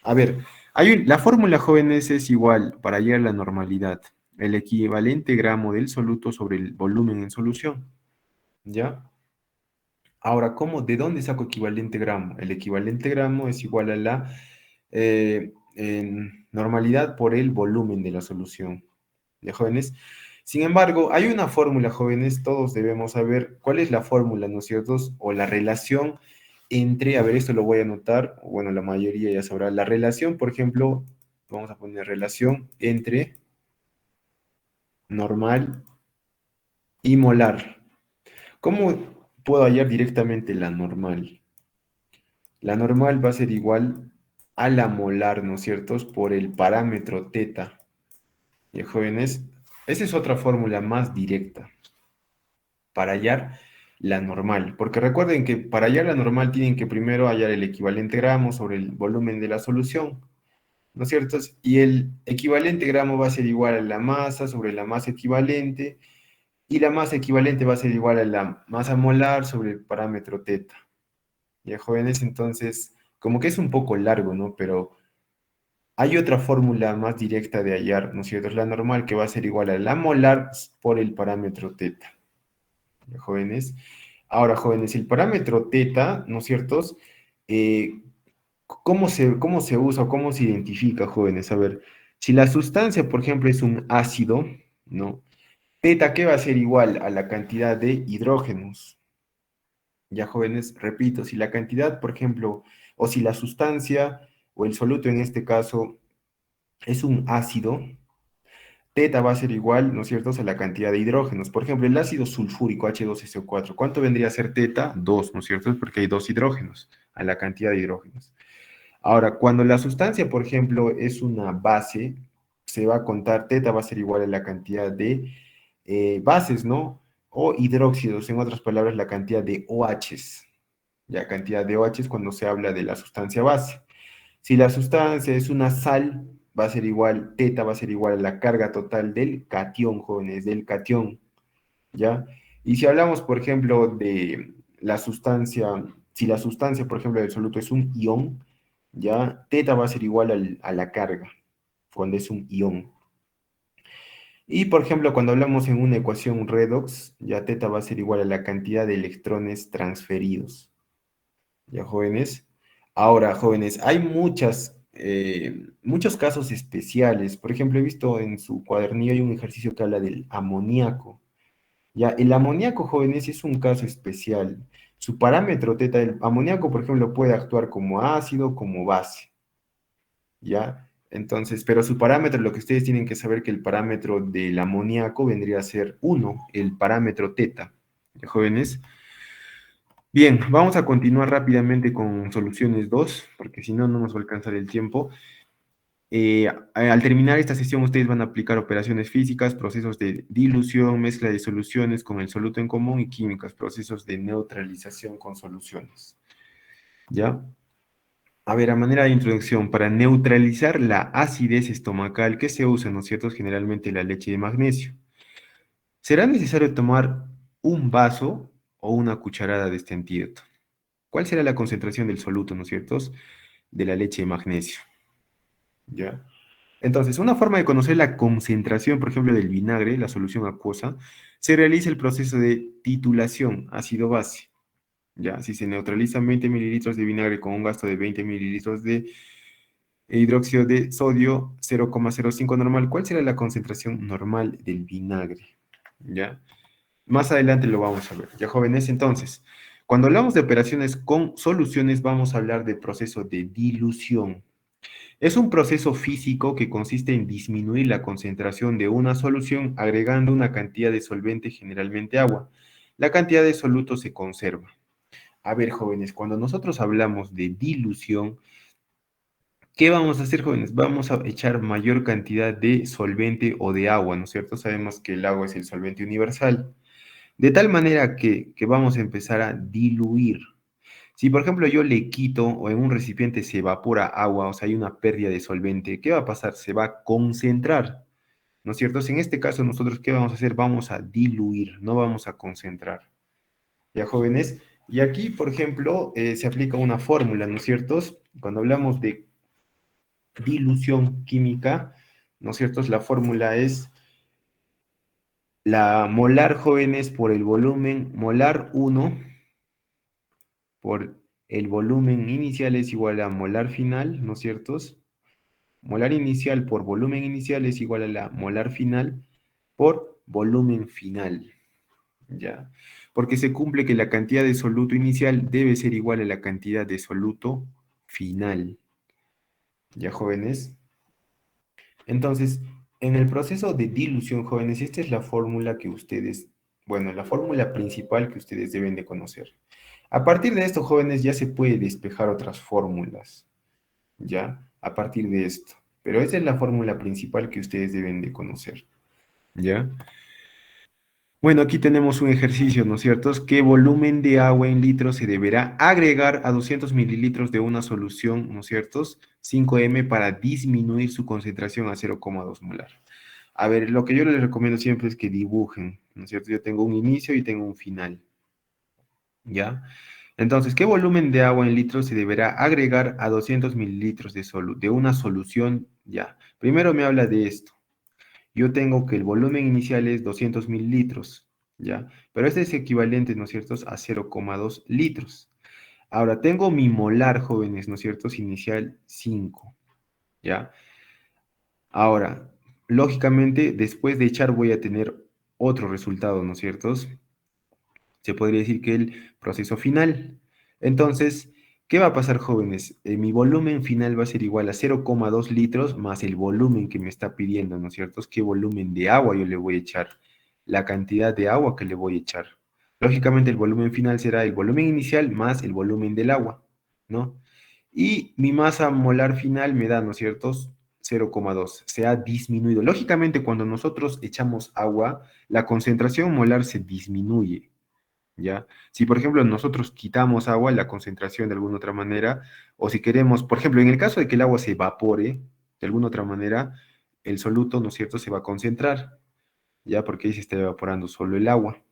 A ver, la fórmula, jóvenes, es igual para hallar la normalidad. El equivalente gramo del soluto sobre el volumen en solución. ¿Ya? Ahora, ¿de dónde saco equivalente gramo? El equivalente gramo es igual a la normalidad por el volumen de la solución. ¿Ya, jóvenes? Sin embargo, hay una fórmula, jóvenes, todos debemos saber cuál es la fórmula, ¿no es cierto? O la relación entre, a ver, esto lo voy a anotar, bueno, la mayoría ya sabrá, la relación, por ejemplo, vamos a poner relación entre normal y molar. ¿Cómo puedo hallar directamente la normal? La normal va a ser igual a la molar, ¿no es cierto?, por el parámetro teta. Y jóvenes, esa es otra fórmula más directa para hallar la normal. Porque recuerden que para hallar la normal tienen que primero hallar el equivalente gramo sobre el volumen de la solución, ¿no es cierto? Y el equivalente gramo va a ser igual a la masa sobre la masa equivalente, y la masa equivalente va a ser igual a la masa molar sobre el parámetro teta. Ya, jóvenes, entonces, como que es un poco largo, ¿no? Pero hay otra fórmula más directa de hallar, ¿no es cierto? Es la normal, que va a ser igual a la molar por el parámetro teta. ¿Ya, jóvenes? Ahora, jóvenes, el parámetro teta, ¿no es cierto? Eh, cómo se usa o cómo se identifica, jóvenes? A ver, si la sustancia, por ejemplo, es un ácido, ¿no? Teta, ¿qué va a ser igual a la cantidad de hidrógenos? Ya, jóvenes, repito, si la cantidad, por ejemplo, o si la sustancia o el soluto en este caso es un ácido, teta va a ser igual, ¿no es cierto?, a la cantidad de hidrógenos. Por ejemplo, el ácido sulfúrico H2SO4, ¿cuánto vendría a ser teta? 2, ¿no es cierto? Es porque hay dos hidrógenos, a la cantidad de hidrógenos. Ahora, cuando la sustancia, por ejemplo, es una base, se va a contar, teta va a ser igual a la cantidad de bases, ¿no? O hidróxidos, en otras palabras, la cantidad de OHs. Ya, cantidad de OHs cuando se habla de la sustancia base. Si la sustancia es una sal, va a ser igual, teta va a ser igual a la carga total del catión, jóvenes, del catión, ¿ya? Y si hablamos, por ejemplo, de la sustancia, si la sustancia, por ejemplo, del soluto es un ión, ¿ya? Teta va a ser igual a la carga, cuando es un ión. Y, por ejemplo, cuando hablamos en una ecuación redox, ya teta va a ser igual a la cantidad de electrones transferidos. ¿Ya, jóvenes? Ahora, jóvenes, hay muchos casos especiales. Por ejemplo, he visto en su cuadernillo hay un ejercicio que habla del amoníaco. Ya, el amoníaco, jóvenes, es un caso especial. Su parámetro teta del amoníaco, por ejemplo, puede actuar como ácido, como base. ¿Ya? Entonces, pero su parámetro, lo que ustedes tienen que saber que el parámetro del amoníaco vendría a ser 1, el parámetro teta. ¿Ya, jóvenes? Bien, vamos a continuar rápidamente con soluciones 2, porque si no, no nos va a alcanzar el tiempo. Al terminar esta sesión, ustedes van a aplicar operaciones físicas, procesos de dilución, mezcla de soluciones con el soluto en común y químicas, procesos de neutralización con soluciones. ¿Ya? A ver, a manera de introducción, para neutralizar la acidez estomacal que se usa, ¿no es cierto?, generalmente la leche de magnesio. Será necesario tomar un vaso o una cucharada de este antídoto. ¿Cuál será la concentración del soluto, ¿no es cierto?, de la leche de magnesio? ¿Ya? Entonces, una forma de conocer la concentración, por ejemplo, del vinagre, la solución acuosa, se realiza el proceso de titulación ácido-base. Ya, si se neutralizan 20 mililitros de vinagre con un gasto de 20 mililitros de hidróxido de sodio 0,05 normal, ¿cuál será la concentración normal del vinagre? ¿Ya? Más adelante lo vamos a ver. Ya, jóvenes, entonces, cuando hablamos de operaciones con soluciones, vamos a hablar del proceso de dilución. Es un proceso físico que consiste en disminuir la concentración de una solución agregando una cantidad de solvente, generalmente agua. La cantidad de soluto se conserva. A ver, jóvenes, cuando nosotros hablamos de dilución, ¿qué vamos a hacer, jóvenes? Vamos a echar mayor cantidad de solvente o de agua, ¿no es cierto? Sabemos que el agua es el solvente universal. De tal manera que vamos a empezar a diluir. Si, por ejemplo, yo le quito o en un recipiente se evapora agua, o sea, hay una pérdida de solvente, ¿qué va a pasar? Se va a concentrar, ¿no es cierto? Si en este caso nosotros, ¿qué vamos a hacer? Vamos a diluir, no vamos a concentrar. ¿Ya, jóvenes? Y aquí, por ejemplo, se aplica una fórmula, ¿no es cierto? Cuando hablamos de dilución química, ¿no es cierto? La fórmula es la molar, jóvenes, por el volumen molar 1 por el volumen inicial es igual a molar final, ¿no es cierto? Molar inicial por volumen inicial es igual a la molar final por volumen final, ¿ya? Porque se cumple que la cantidad de soluto inicial debe ser igual a la cantidad de soluto final, ¿ya, jóvenes? Entonces, en el proceso de dilución, jóvenes, esta es la fórmula que ustedes, bueno, la fórmula principal que ustedes deben de conocer. A partir de esto, jóvenes, ya se puede despejar otras fórmulas, ¿ya? A partir de esto. Pero esa es la fórmula principal que ustedes deben de conocer, ¿ya? Bueno, aquí tenemos un ejercicio, ¿no es cierto? ¿Qué volumen de agua en litros se deberá agregar a 200 mililitros de una solución, ¿no es cierto? 5M para disminuir su concentración a 0,2 molar. A ver, lo que yo les recomiendo siempre es que dibujen, ¿no es cierto? Yo tengo un inicio y tengo un final, ¿ya? Entonces, ¿qué volumen de agua en litros se deberá agregar a 200 mililitros de una solución? Ya, primero me habla de esto. Yo tengo que el volumen inicial es 200 mililitros, ¿ya? Pero este es equivalente, ¿no es cierto?, a 0,2 litros. Ahora, tengo mi molar, jóvenes, ¿no es cierto?, inicial 5, ¿ya? Ahora, lógicamente, después de echar voy a tener otro resultado, ¿no es cierto? Se podría decir que el proceso final. Entonces, ¿qué va a pasar, jóvenes? Mi volumen final va a ser igual a 0,2 litros más el volumen que me está pidiendo, ¿no es cierto? ¿Qué volumen de agua yo le voy a echar? La cantidad de agua que le voy a echar. Lógicamente, el volumen final será el volumen inicial más el volumen del agua, ¿no? Y mi masa molar final me da, ¿no es cierto?, 0,2. Se ha disminuido. Lógicamente, cuando nosotros echamos agua, la concentración molar se disminuye. ¿ya? Si, por ejemplo, nosotros quitamos agua, la concentración de alguna otra manera, o si queremos, por ejemplo, en el caso de que el agua se evapore, de alguna otra manera, el soluto, ¿no es cierto?, se va a concentrar, ¿ya? Porque ahí se está evaporando solo el agua.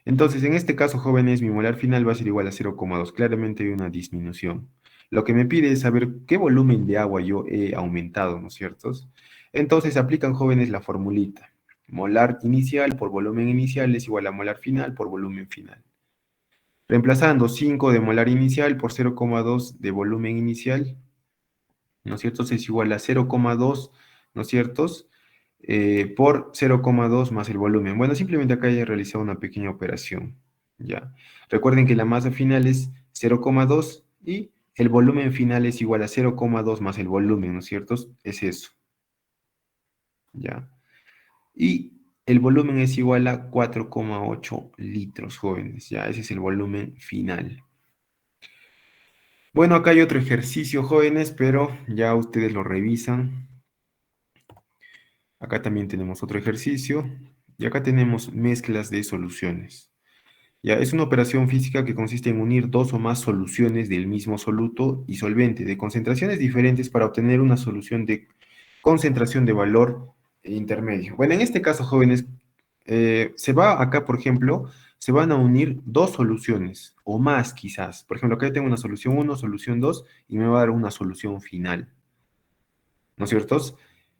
Entonces, en este caso, jóvenes, mi molar final va a ser igual a 0,2. Claramente hay una disminución. Lo que me pide es saber qué volumen de agua yo he aumentado, ¿no es cierto? Entonces, aplican, jóvenes, la formulita. Molar inicial por volumen inicial es igual a molar final por volumen final. Reemplazando 5 de molar inicial por 0,2 de volumen inicial, ¿no es cierto? Es igual a 0,2, ¿no es cierto? Por 0,2 más el volumen. Bueno, simplemente acá he realizado una pequeña operación, ¿ya? Recuerden que la masa final es 0,2 y el volumen final es igual a 0,2 más el volumen, ¿no es cierto? Es eso, ¿ya? Y el volumen es igual a 4,8 litros, jóvenes, ¿ya? Ese es el volumen final. Bueno, acá hay otro ejercicio, jóvenes, pero ya ustedes lo revisan. Acá también tenemos otro ejercicio y acá tenemos mezclas de soluciones. Ya, es una operación física que consiste en unir dos o más soluciones del mismo soluto y solvente de concentraciones diferentes para obtener una solución de concentración de valor intermedio. Bueno, en este caso, jóvenes, se va acá, por ejemplo, se van a unir dos soluciones o más quizás. Por ejemplo, acá yo tengo una solución uno, solución 2 y me va a dar una solución final. ¿No es cierto?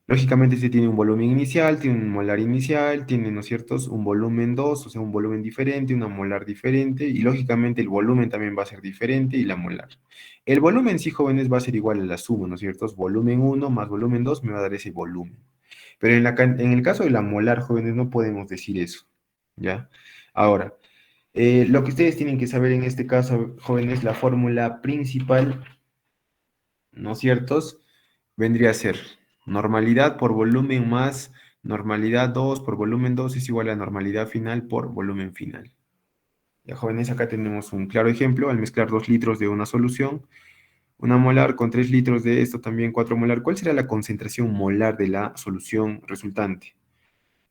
Lógicamente este tiene un volumen inicial, tiene un molar inicial, tiene, ¿no es cierto?, un volumen 2, o sea, un volumen diferente, una molar diferente, y lógicamente el volumen también va a ser diferente y la molar. El volumen, sí, jóvenes, va a ser igual a la suma, ¿no es cierto? Volumen uno más volumen 2 me va a dar ese volumen. Pero en el caso de la molar, jóvenes, no podemos decir eso, ¿ya? Ahora, lo que ustedes tienen que saber en este caso, jóvenes, la fórmula principal, ¿no es cierto?, vendría a ser normalidad por volumen más normalidad 2 por volumen 2 es igual a normalidad final por volumen final. Ya, jóvenes, acá tenemos un claro ejemplo. Al mezclar 2 litros de una solución, una molar con 3 litros de esto también 4 molar, ¿cuál será la concentración molar de la solución resultante?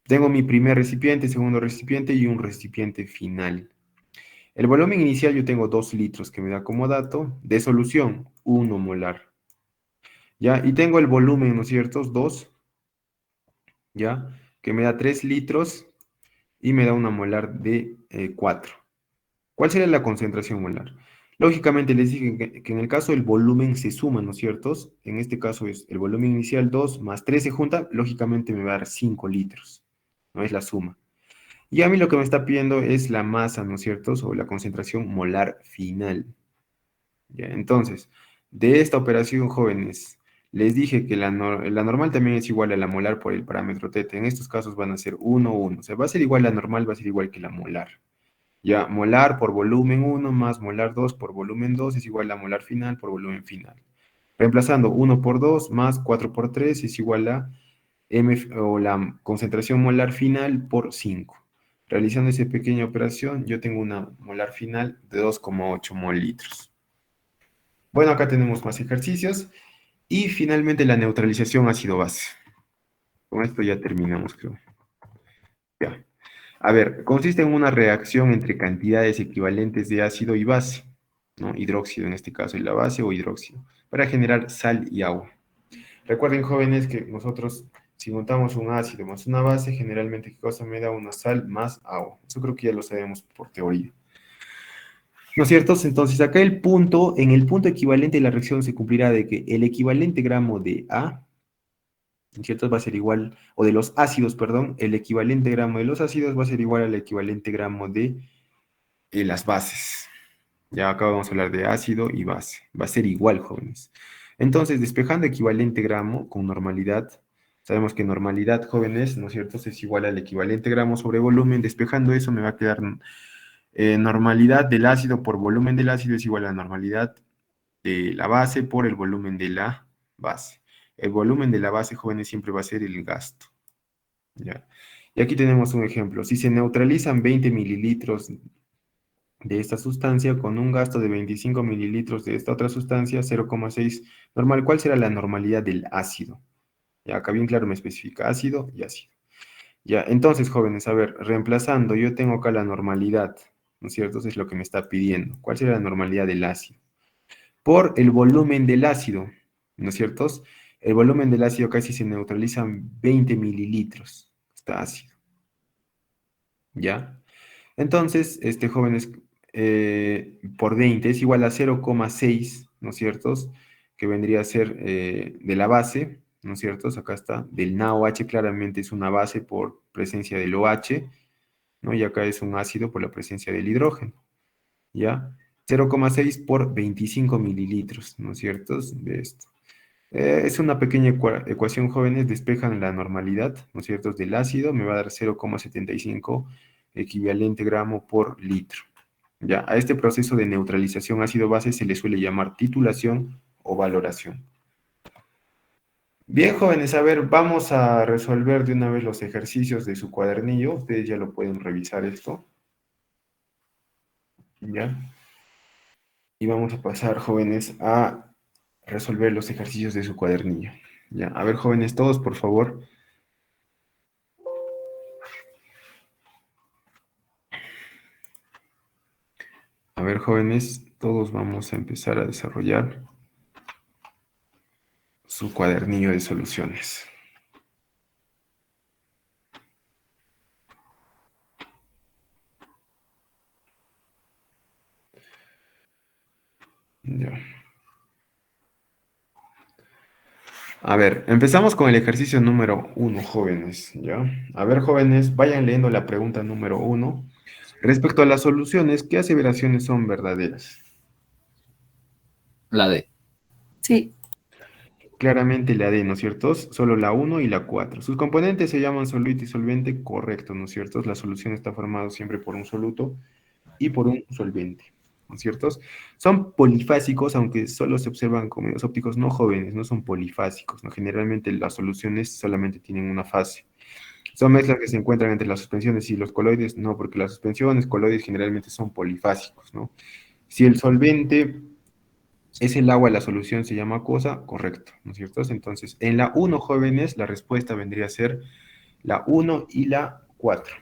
Tengo mi primer recipiente, segundo recipiente y un recipiente final. El volumen inicial yo tengo 2 litros que me da como dato, de solución 1 molar. ¿Ya? Y tengo el volumen, ¿no es cierto? 2, ¿ya? Que me da 3 litros y me da una molar de 4. ¿Cuál sería la concentración molar? Lógicamente les dije que en el caso del volumen se suman, ¿no es cierto? En este caso es el volumen inicial 2 más 3 se junta, lógicamente me va a dar 5 litros, ¿no? Es la suma. Y a mí lo que me está pidiendo es la masa, ¿no es cierto? O la concentración molar final. ¿Ya? Entonces, de esta operación, jóvenes, les dije que la normal también es igual a la molar por el parámetro teta. En estos casos van a ser 1, 1. O sea, va a ser igual la normal, va a ser igual que la molar. Ya, molar por volumen 1 más molar 2 por volumen 2 es igual a molar final por volumen final. Reemplazando 1 por 2 más 4 por 3 es igual a M, o la concentración molar final por 5. Realizando esa pequeña operación, yo tengo una molar final de 2,8 mol litros. Bueno, acá tenemos más ejercicios. Y finalmente la neutralización ácido-base. Con esto ya terminamos, creo. Ya. A ver, consiste en una reacción entre cantidades equivalentes de ácido y base, ¿no? Hidróxido en este caso, y la base o hidróxido, para generar sal y agua. Recuerden, jóvenes, que nosotros, si montamos un ácido más una base, generalmente, ¿qué cosa me da? Una sal más agua. Eso creo que ya lo sabemos por teoría. ¿No es cierto? Entonces, acá en el punto equivalente de la reacción se cumplirá de que el equivalente gramo de A, ¿no es cierto? Va a ser igual, o de los ácidos, perdón, el equivalente gramo de los ácidos va a ser igual al equivalente gramo de las bases. Ya acá vamos a hablar de ácido y base. Va a ser igual, jóvenes. Entonces, despejando equivalente gramo con normalidad, sabemos que normalidad, jóvenes, ¿no es cierto?, es igual al equivalente gramo sobre volumen. Despejando eso me va a quedar normalidad del ácido por volumen del ácido es igual a normalidad de la base por el volumen de la base. El volumen de la base, jóvenes, siempre va a ser el gasto. ¿Ya? Y aquí tenemos un ejemplo. Si se neutralizan 20 mililitros de esta sustancia con un gasto de 25 mililitros de esta otra sustancia, 0,6 normal, ¿cuál será la normalidad del ácido? Ya, acá bien claro me especifica ácido y ácido. Ya, entonces, jóvenes, a ver, reemplazando, yo tengo acá la normalidad. ¿no es cierto? Eso es lo que me está pidiendo. ¿Cuál sería la normalidad del ácido? Por el volumen del ácido, ¿no es cierto? El volumen del ácido casi se neutraliza en 20 mililitros. Está ácido, ¿ya? Entonces, jóvenes, por 20 es igual a 0,6, ¿no es cierto? Que vendría a ser de la base, ¿no es cierto? Acá está, del NaOH claramente es una base por presencia del OH, ¿no? Y acá es un ácido por la presencia del hidrógeno, ¿ya? 0,6 por 25 mililitros, ¿no es cierto? De esto. Es una pequeña ecuación, jóvenes, despejan la normalidad, ¿no es cierto?, del ácido, me va a dar 0,75 equivalente gramo por litro. Ya, a este proceso de neutralización ácido-base se le suele llamar titulación o valoración. Bien, jóvenes, a ver, vamos a resolver de una vez los ejercicios de su cuadernillo. Ustedes ya lo pueden revisar esto. ¿Ya? Y vamos a pasar, jóvenes, a resolver los ejercicios de su cuadernillo. ¿Ya? A ver, jóvenes, todos, por favor. A ver, jóvenes, todos vamos a empezar a desarrollar su cuadernillo de soluciones. Ya. A ver, empezamos con el ejercicio número 1, jóvenes, ¿ya? A ver, jóvenes, vayan leyendo la pregunta número 1. Respecto a las soluciones, ¿qué aseveraciones son verdaderas? La D. Sí. Claramente la D, ¿no es cierto? Solo la 1 y la 4. Sus componentes se llaman soluto y solvente, correcto, ¿no es cierto? La solución está formada siempre por un soluto y por un solvente, ¿no es cierto? Son polifásicos, aunque solo se observan con medios ópticos no jóvenes, no son polifásicos, ¿no? Generalmente las soluciones solamente tienen una fase. Son mezclas que se encuentran entre las suspensiones y los coloides, no, porque las suspensiones, coloides generalmente son polifásicos, ¿no? Si el solvente es el agua, la solución se llama acuosa, correcto, ¿no es cierto? Entonces, en la 1, jóvenes, la respuesta vendría a ser la 1 y la 4.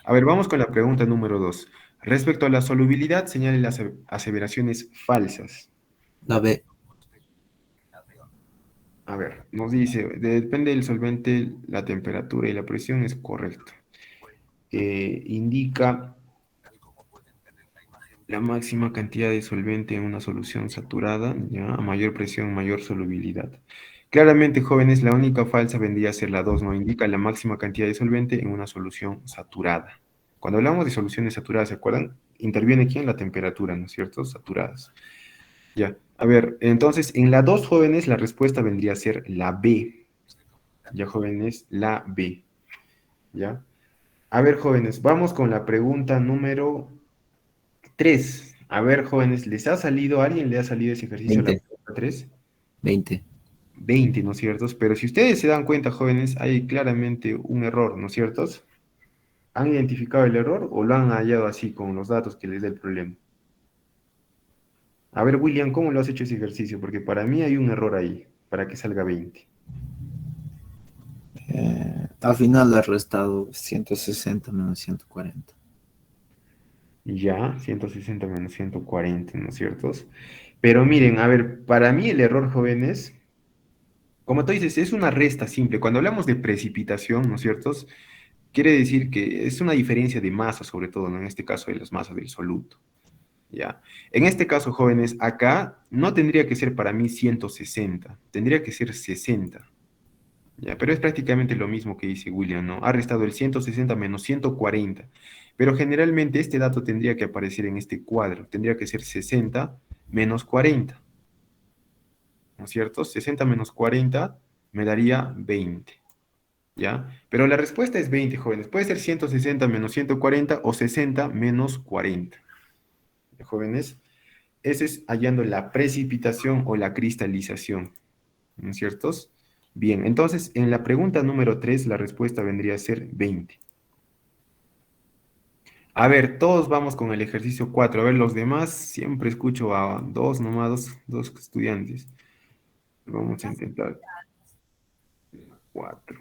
A ver, vamos con la pregunta número 2. Respecto a la solubilidad, señale las aseveraciones falsas. La B. A ver, nos dice, depende del solvente, la temperatura y la presión, es correcto. Indica la máxima cantidad de solvente en una solución saturada, ¿ya? A mayor presión, mayor solubilidad. Claramente, jóvenes, la única falsa vendría a ser la 2, ¿no? Indica la máxima cantidad de solvente en una solución saturada. Cuando hablamos de soluciones saturadas, ¿se acuerdan? Interviene aquí en la temperatura, ¿no es cierto? Saturadas. Ya. A ver, entonces, en la 2, jóvenes, la respuesta vendría a ser la B. Ya, jóvenes, la B. ¿Ya? A ver, jóvenes, vamos con la pregunta número 3. A ver, jóvenes, ¿les ha salido, a alguien le ha salido ese ejercicio a la 20. pregunta 3? 20. 20, ¿no es cierto? Pero si ustedes se dan cuenta, jóvenes, hay claramente un error, ¿no es cierto? ¿Han identificado el error o lo han hallado así con los datos que les da el problema? A ver, William, ¿cómo lo has hecho ese ejercicio? Porque para mí hay un error ahí, para que salga 20. Al final le he restado 160 menos 140. Ya, 160 menos 140, ¿no es cierto? Pero miren, a ver, para mí el error, jóvenes, como tú dices, es una resta simple. Cuando hablamos de precipitación, ¿no es cierto? Quiere decir que es una diferencia de masa, sobre todo, ¿no? En este caso de las masas del soluto. ¿Ya? En este caso, jóvenes, acá no tendría que ser para mí 160, tendría que ser 60. ¿Ya? Pero es prácticamente lo mismo que dice William, ¿no? Ha restado el 160 menos 140. Pero generalmente este dato tendría que aparecer en este cuadro, tendría que ser 60 menos 40, ¿no es cierto? 60 menos 40 me daría 20. ¿Ya? Pero la respuesta es 20, jóvenes. Puede ser 160 menos 140 o 60 menos 40. Jóvenes, ese es hallando la precipitación o la cristalización, ¿no es cierto? Bien, entonces en la pregunta número 3 la respuesta vendría a ser 20. A ver, todos vamos con el ejercicio 4. A ver, los demás, siempre escucho a dos nomás, dos estudiantes. Vamos a intentar 4.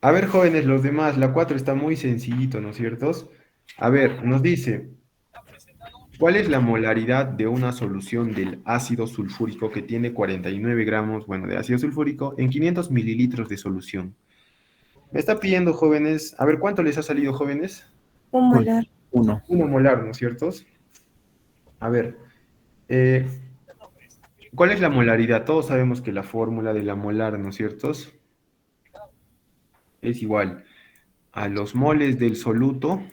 A ver, jóvenes, los demás, la 4 está muy sencillito, ¿no es cierto? A ver, nos dice, ¿cuál es la molaridad de una solución del ácido sulfúrico que tiene 49 gramos, bueno, de ácido sulfúrico en 500 mililitros de solución? Me está pidiendo, jóvenes, a ver, ¿cuánto les ha salido, jóvenes? Un Uno. molar. 1. 1 molar, ¿no es cierto? A ver, eh, ¿cuál es la molaridad? Todos sabemos que la fórmula de la molar, ¿no es cierto? Es igual a los moles del soluto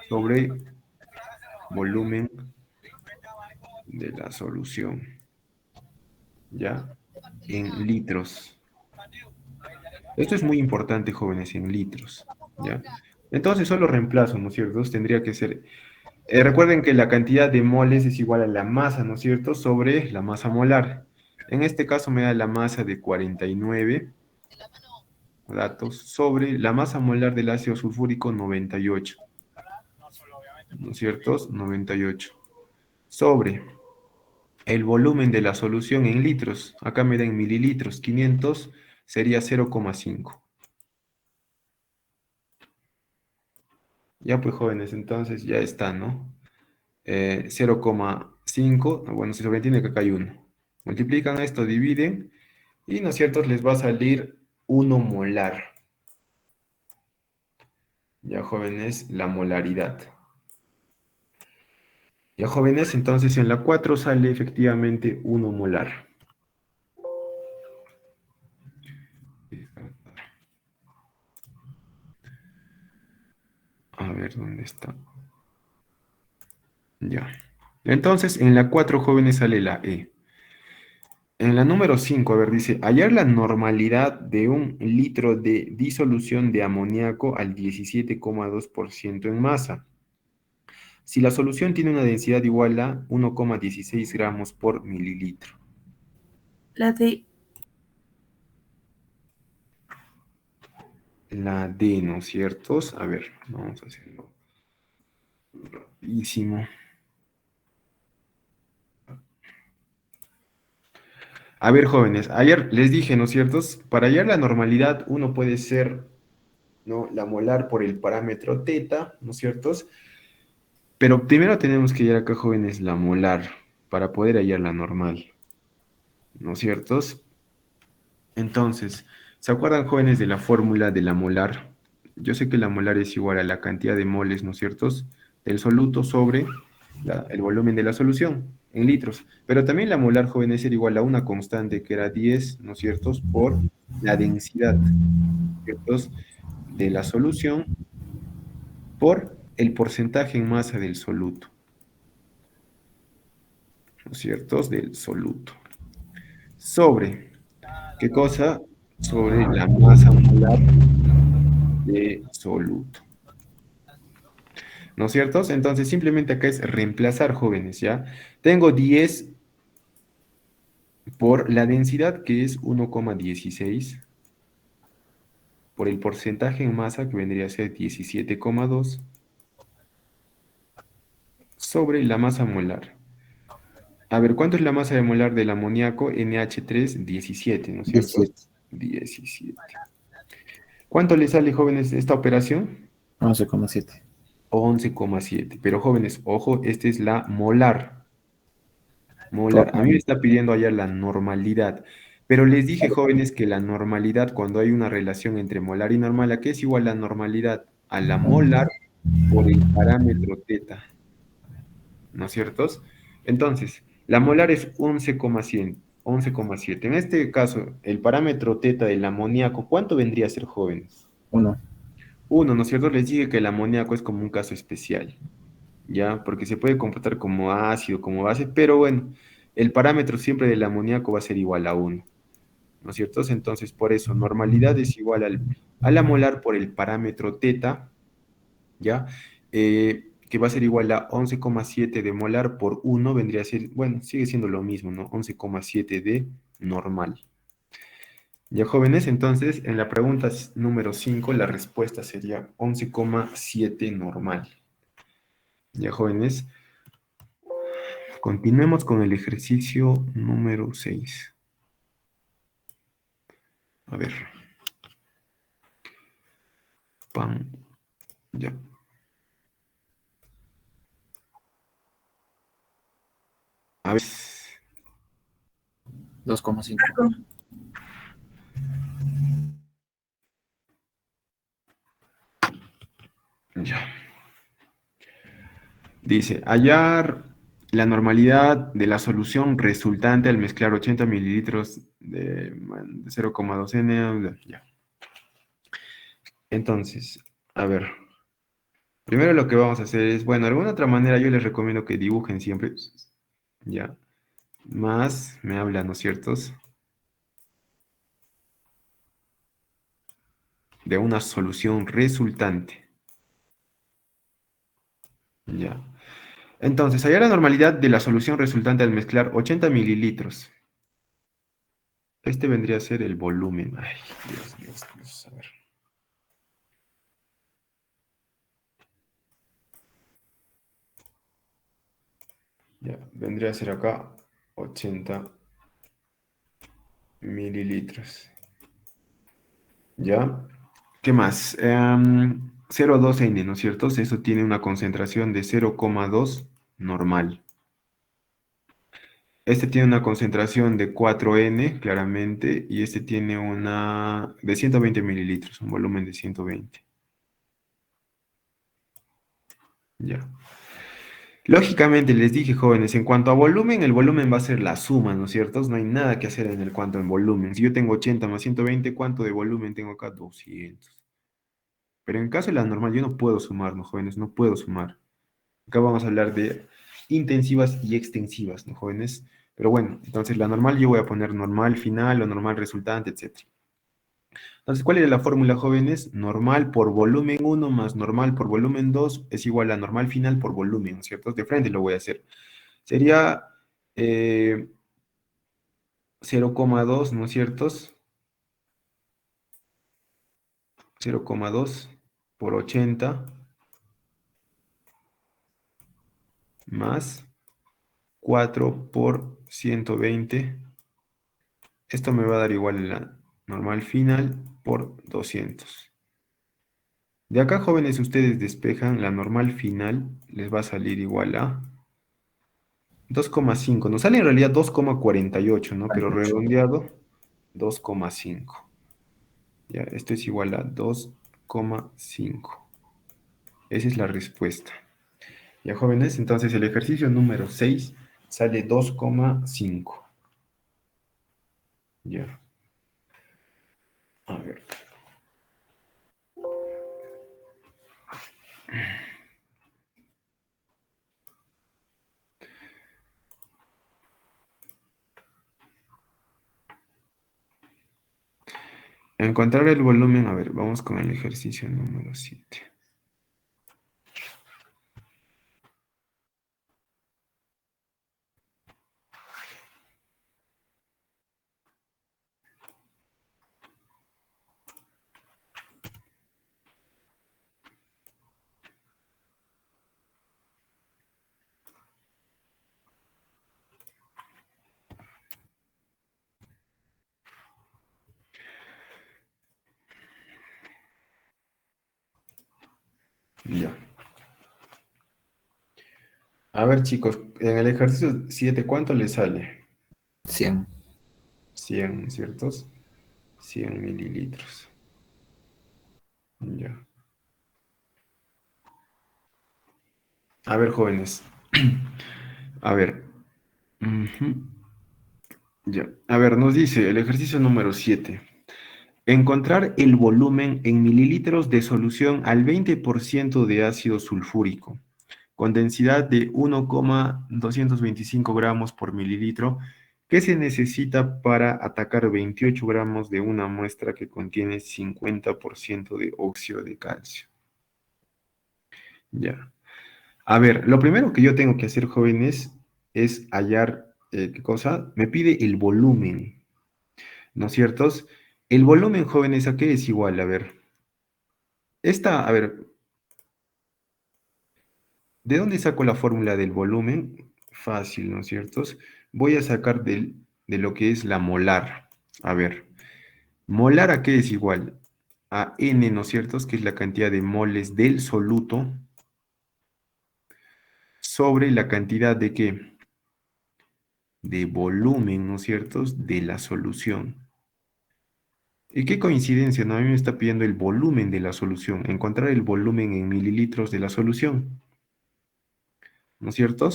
sobre volumen de la solución, ¿ya? En litros. Esto es muy importante, jóvenes, en litros, ¿ya? Entonces solo reemplazo, ¿no es cierto? Tendría que ser... recuerden que la cantidad de moles es igual a la masa, ¿no es cierto? Sobre la masa molar. En este caso me da la masa de 49 datos sobre la masa molar del ácido sulfúrico 98, ¿no es cierto? 98. Sobre el volumen de la solución en litros, acá me da en mililitros, 500 sería 0,5. Ya pues jóvenes, entonces ya está, ¿no? 0,5, bueno, se sobreentiende que acá hay 1. Multiplican esto, dividen, y ¿no es cierto? Les va a salir 1 molar. Ya jóvenes, la molaridad. Ya jóvenes, entonces en la 4 sale efectivamente 1 molar. A ver, ¿dónde está? Ya. Entonces, en la 4 jóvenes sale la E. En la número 5, a ver, dice, hallar la normalidad de 1 litro de disolución de amoníaco al 17,2% en masa. Si la solución tiene una densidad igual a 1,16 gramos por mililitro. La D. La D, ¿no es cierto? A ver, vamos a hacerlo rapidísimo. A ver, jóvenes, ayer les dije, ¿no es cierto? Para hallar la normalidad, uno puede ser, ¿no? La molar por el parámetro teta, ¿no es cierto? Pero primero tenemos que hallar acá, jóvenes, la molar para poder hallar la normal, ¿no es cierto? Entonces, ¿se acuerdan, jóvenes, de la fórmula de la molar? Yo sé que la molar es igual a la cantidad de moles, ¿no es cierto? Del soluto sobre el volumen de la solución en litros. Pero también la molar, jóvenes, era igual a una constante que era 10, ¿no es cierto? Por la densidad, ¿no es cierto? De la solución por el porcentaje en masa del soluto, ¿no es cierto? Del soluto. Sobre, ¿qué cosa? Sobre la masa molar de soluto. ¿No es cierto? Entonces simplemente acá es reemplazar, jóvenes, ¿ya? Tengo 10 por la densidad, que es 1,16, por el porcentaje en masa, que vendría a ser 17,2, sobre la masa molar. A ver, ¿cuánto es la masa de molar del amoníaco? NH3, 17, ¿no es cierto? 17. 17. ¿Cuánto le sale, jóvenes, esta operación? 11,7. 11,7. Pero, jóvenes, ojo, esta es la molar. Molar. A mí me Total. está pidiendo hallar la normalidad. Pero les dije, jóvenes, que la normalidad, cuando hay una relación entre molar y normal, ¿a qué es igual la normalidad? A la molar por el parámetro teta. ¿No es cierto? Entonces, la molar es 11,100, 11,7. En este caso, el parámetro teta del amoníaco, ¿cuánto vendría a ser, jóvenes? 1. 1, ¿no es cierto? Les dije que el amoníaco es como un caso especial, ¿ya? Porque se puede comportar como ácido, como base, pero bueno, el parámetro siempre del amoníaco va a ser igual a 1, ¿no es cierto? Entonces, por eso, normalidad es igual a la molar por el parámetro teta, ¿ya? Que va a ser igual a 11,7 de molar por 1, vendría a ser, bueno, sigue siendo lo mismo, ¿no? 11,7 de normal. Ya, jóvenes, entonces, en la pregunta número 5, la respuesta sería 11,7 normal. Ya, jóvenes, Continuemos con el ejercicio número 6. A ver. Pam. Ya. A ver. 2,5. Ya. Dice, hallar la normalidad de la solución resultante al mezclar 80 mililitros de 0,2 N. Ya. Entonces, a ver. Primero lo que vamos a hacer es, bueno, de alguna otra manera yo les recomiendo que dibujen siempre. Ya. Más me hablan, ¿no es cierto? De una solución resultante. Ya. Entonces, hallar la normalidad de la solución resultante al mezclar 80 mililitros. Este vendría a ser el volumen. Ay, Dios, Dios, Dios. A ver. Ya, vendría a ser acá 80 mililitros. ¿Ya? ¿Qué más? 0,2 N, ¿no es cierto? Eso tiene una concentración de 0,2 normal. Este tiene una concentración de 4 N, claramente, y este tiene una de 120 mililitros, un volumen de 120. Ya. Lógicamente, les dije, jóvenes, en cuanto a volumen, el volumen va a ser la suma, ¿no es cierto? No hay nada que hacer en el cuanto en volumen. Si yo tengo 80 más 120, ¿cuánto de volumen tengo acá? 200. Pero en caso de la normal, yo no puedo sumar, ¿no, jóvenes? No puedo sumar. Acá vamos a hablar de intensivas y extensivas, ¿no, jóvenes? Pero bueno, entonces la normal yo voy a poner normal final o normal resultante, etc. Entonces, ¿cuál era la fórmula, jóvenes? Normal por volumen 1 más normal por volumen 2 es igual a normal final por volumen, ¿no es cierto? De frente lo voy a hacer. Sería 0,2, ¿no es cierto? 0,2 por 80 más 4 por 120. Esto me va a dar igual la normal final por 200. De acá, jóvenes, ustedes despejan la normal final, les va a salir igual a 2,5. Nos sale en realidad 2,48, ¿no? Pero redondeado, 2,5. Ya, esto es igual a 2,5. Esa es la respuesta. Ya, jóvenes, entonces el ejercicio número 6 sale 2,5. Ya. A ver. Encontrar el volumen. A ver, vamos con el ejercicio número 7. Ya. A ver, chicos, en el ejercicio 7, ¿cuánto le sale? 100. 100, ¿ciertos? 100 mililitros. Ya. A ver, jóvenes. A ver. Ujú. Ya. A ver, nos dice el ejercicio número 7. Encontrar el volumen en mililitros de solución al 20% de ácido sulfúrico, con densidad de 1,225 gramos por mililitro, que se necesita para atacar 28 gramos de una muestra que contiene 50% de óxido de calcio. Ya. A ver, lo primero que yo tengo que hacer, jóvenes, es hallar, ¿qué cosa? Me pide el volumen, ¿no es cierto? El volumen, jóvenes, ¿a qué es igual? A ver, a ver, ¿de dónde saco la fórmula del volumen? fácil, ¿no es cierto? Voy a sacar de lo que es la molar. A ver, ¿molar a qué es igual? A N, ¿no es cierto? Que es la cantidad de moles del soluto sobre la cantidad de qué? De volumen, ¿no es cierto? De la solución. Y qué coincidencia, ¿no? A mí me está pidiendo el volumen de la solución, encontrar el volumen en mililitros de la solución, ¿no es cierto?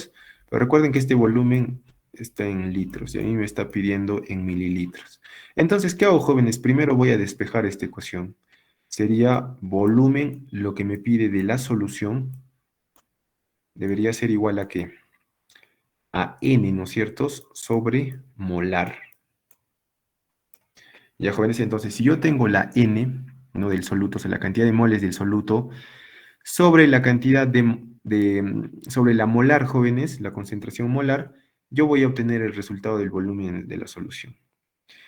Pero recuerden que este volumen está en litros y a mí me está pidiendo en mililitros. Entonces, ¿qué hago, jóvenes? Primero voy a despejar esta ecuación. Sería volumen, lo que me pide de la solución, debería ser igual a ¿qué? A N, ¿no es cierto? Sobre molar. Ya, jóvenes, entonces, si yo tengo la N, ¿no? Del soluto, o sea, la cantidad de moles del soluto, sobre la cantidad sobre la molar, jóvenes, la concentración molar, yo voy a obtener el resultado del volumen de la solución.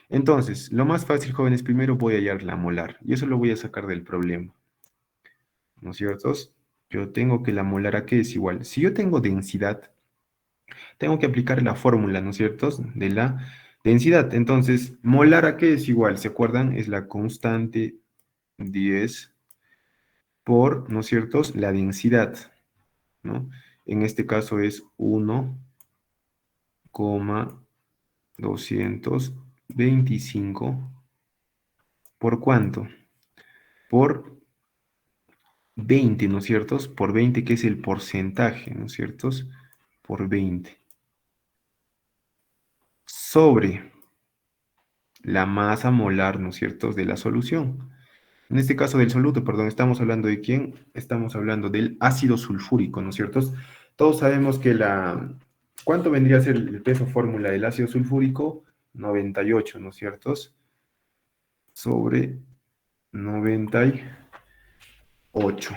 Entonces, lo más fácil, jóvenes, primero voy a hallar la molar, y eso lo voy a sacar del problema, ¿no es cierto? Yo tengo que la molar a qué es igual. Si yo tengo densidad, tengo que aplicar la fórmula, ¿no es cierto? De la densidad. Entonces, molar a qué es igual, ¿se acuerdan? Es la constante 10 por, ¿no es cierto?, la densidad, ¿no? En este caso es 1,225 ¿por cuánto? Por 20, ¿no es cierto? Por 20, que es el porcentaje, ¿no es cierto? Por 20. Sobre la masa molar, ¿no es cierto?, de la solución. En este caso del soluto, perdón, ¿estamos hablando de quién? Estamos hablando del ácido sulfúrico, ¿no es cierto? Todos sabemos que ¿cuánto vendría a ser el peso fórmula del ácido sulfúrico? 98, ¿no es cierto? Sobre 98.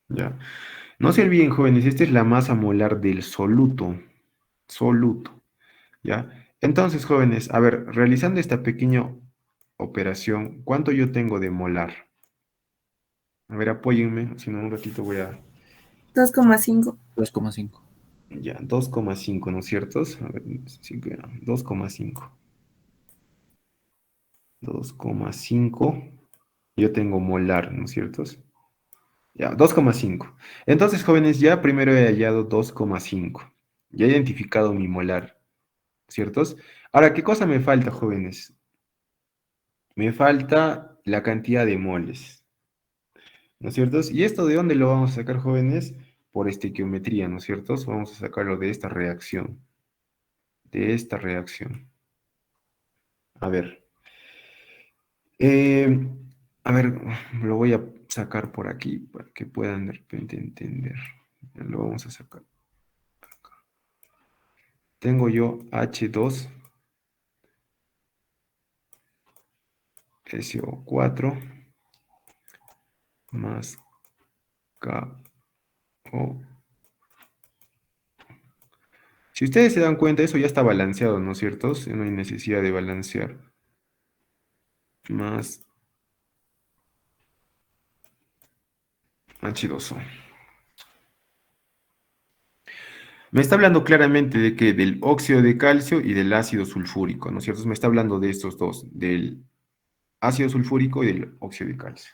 ¿Ya? No se olviden, jóvenes, esta es la masa molar del soluto. Soluto. ¿Ya? Entonces, jóvenes, a ver, realizando esta pequeña operación, ¿cuánto yo tengo de molar? A ver, apóyenme, si no, un ratito voy a... 2,5. 2,5. Ya, 2,5, ¿no es cierto? A ver, 2,5. 2,5. Yo tengo molar, ¿no es cierto? Ya, 2,5. Entonces, jóvenes, ya primero he hallado 2,5. Ya he identificado mi molar, ¿ciertos? Ahora, ¿qué cosa me falta, jóvenes? Me falta la cantidad de moles, ¿no es cierto? ¿Y esto de dónde lo vamos a sacar, jóvenes? Por estequiometría, ¿no es cierto? Vamos a sacarlo de esta reacción. De esta reacción. A ver. Eh, a ver, lo voy a sacar por aquí para que puedan de repente entender. Lo vamos a sacar. Tengo yo H2SO4 más KO. Si ustedes se dan cuenta, eso ya está balanceado, ¿no es cierto? No hay necesidad de balancear. Más H2O. Me está hablando claramente de que del óxido de calcio y del ácido sulfúrico, ¿no es cierto? Me está hablando de estos dos, del ácido sulfúrico y del óxido de calcio.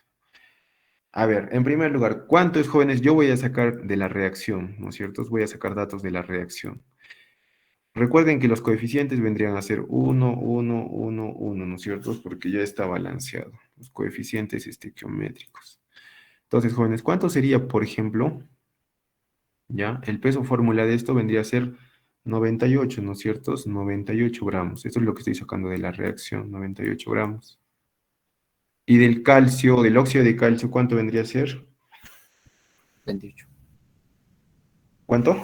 A ver, en primer lugar, ¿cuántos jóvenes yo voy a sacar de la reacción? ¿No es cierto? Voy a sacar datos de la reacción. Recuerden que los coeficientes vendrían a ser 1, 1, 1, 1, ¿no es cierto? Porque ya está balanceado. Los coeficientes estequiométricos. Entonces, jóvenes, ¿cuánto sería, por ejemplo, ya? El peso fórmula de esto vendría a ser 98, ¿no es cierto? 98 gramos. Esto es lo que estoy sacando de la reacción, 98 gramos. Y del calcio, del óxido de calcio, ¿cuánto vendría a ser? 28. ¿Cuánto?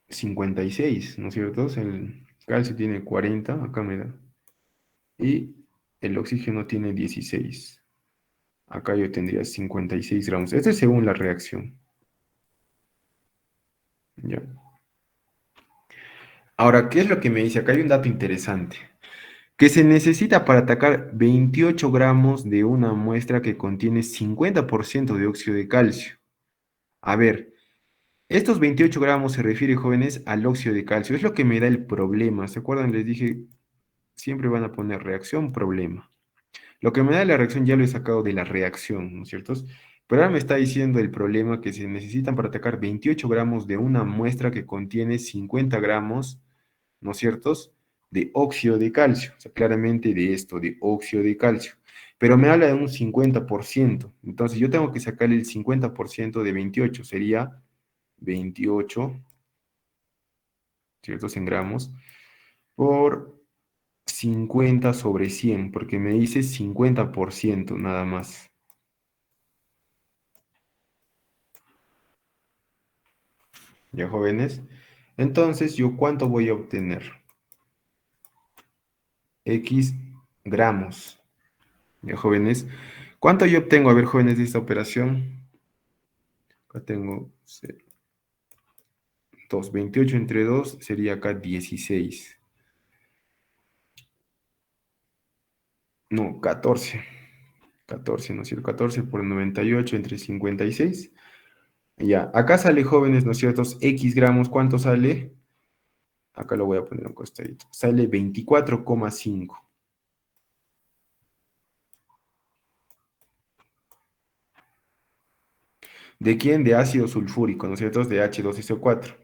56, ¿no es cierto? El calcio tiene 40, acá me da. Y el oxígeno tiene 16. Acá yo tendría 56 gramos. Esto es según la reacción. Ya. Ahora, ¿qué es lo que me dice? Acá hay un dato interesante. Que se necesita para atacar 28 gramos de una muestra que contiene 50% de óxido de calcio. A ver, estos 28 gramos se refiere, jóvenes, al óxido de calcio. Es lo que me da el problema. ¿Se acuerdan? Les dije, siempre van a poner reacción, problema. Lo que me da la reacción ya lo he sacado de la reacción, ¿no es cierto? Pero ahora me está diciendo el problema que se necesitan para atacar 28 gramos de una muestra que contiene 50 gramos, ¿no es cierto?, de óxido de calcio. O sea, claramente de esto, de óxido de calcio. Pero me habla de un 50%. Entonces yo tengo que sacarle el 50% de 28. Sería 28, ¿cierto?, en gramos, por 50 sobre 100, porque me dice 50% nada más. ¿Ya, jóvenes? Entonces, ¿yo cuánto voy a obtener? X gramos. ¿Ya, jóvenes? ¿Cuánto yo obtengo? A ver, jóvenes, de esta operación. Acá tengo 2. 28 entre 2 sería acá 16. No, 14. 14, ¿no es cierto? 14 por 98 entre 56. Ya, acá sale, jóvenes, ¿no es cierto? X gramos, ¿cuánto sale? Acá lo voy a poner un costadito. Sale 24,5. ¿De quién? De ácido sulfúrico, ¿no es cierto? De H2SO4.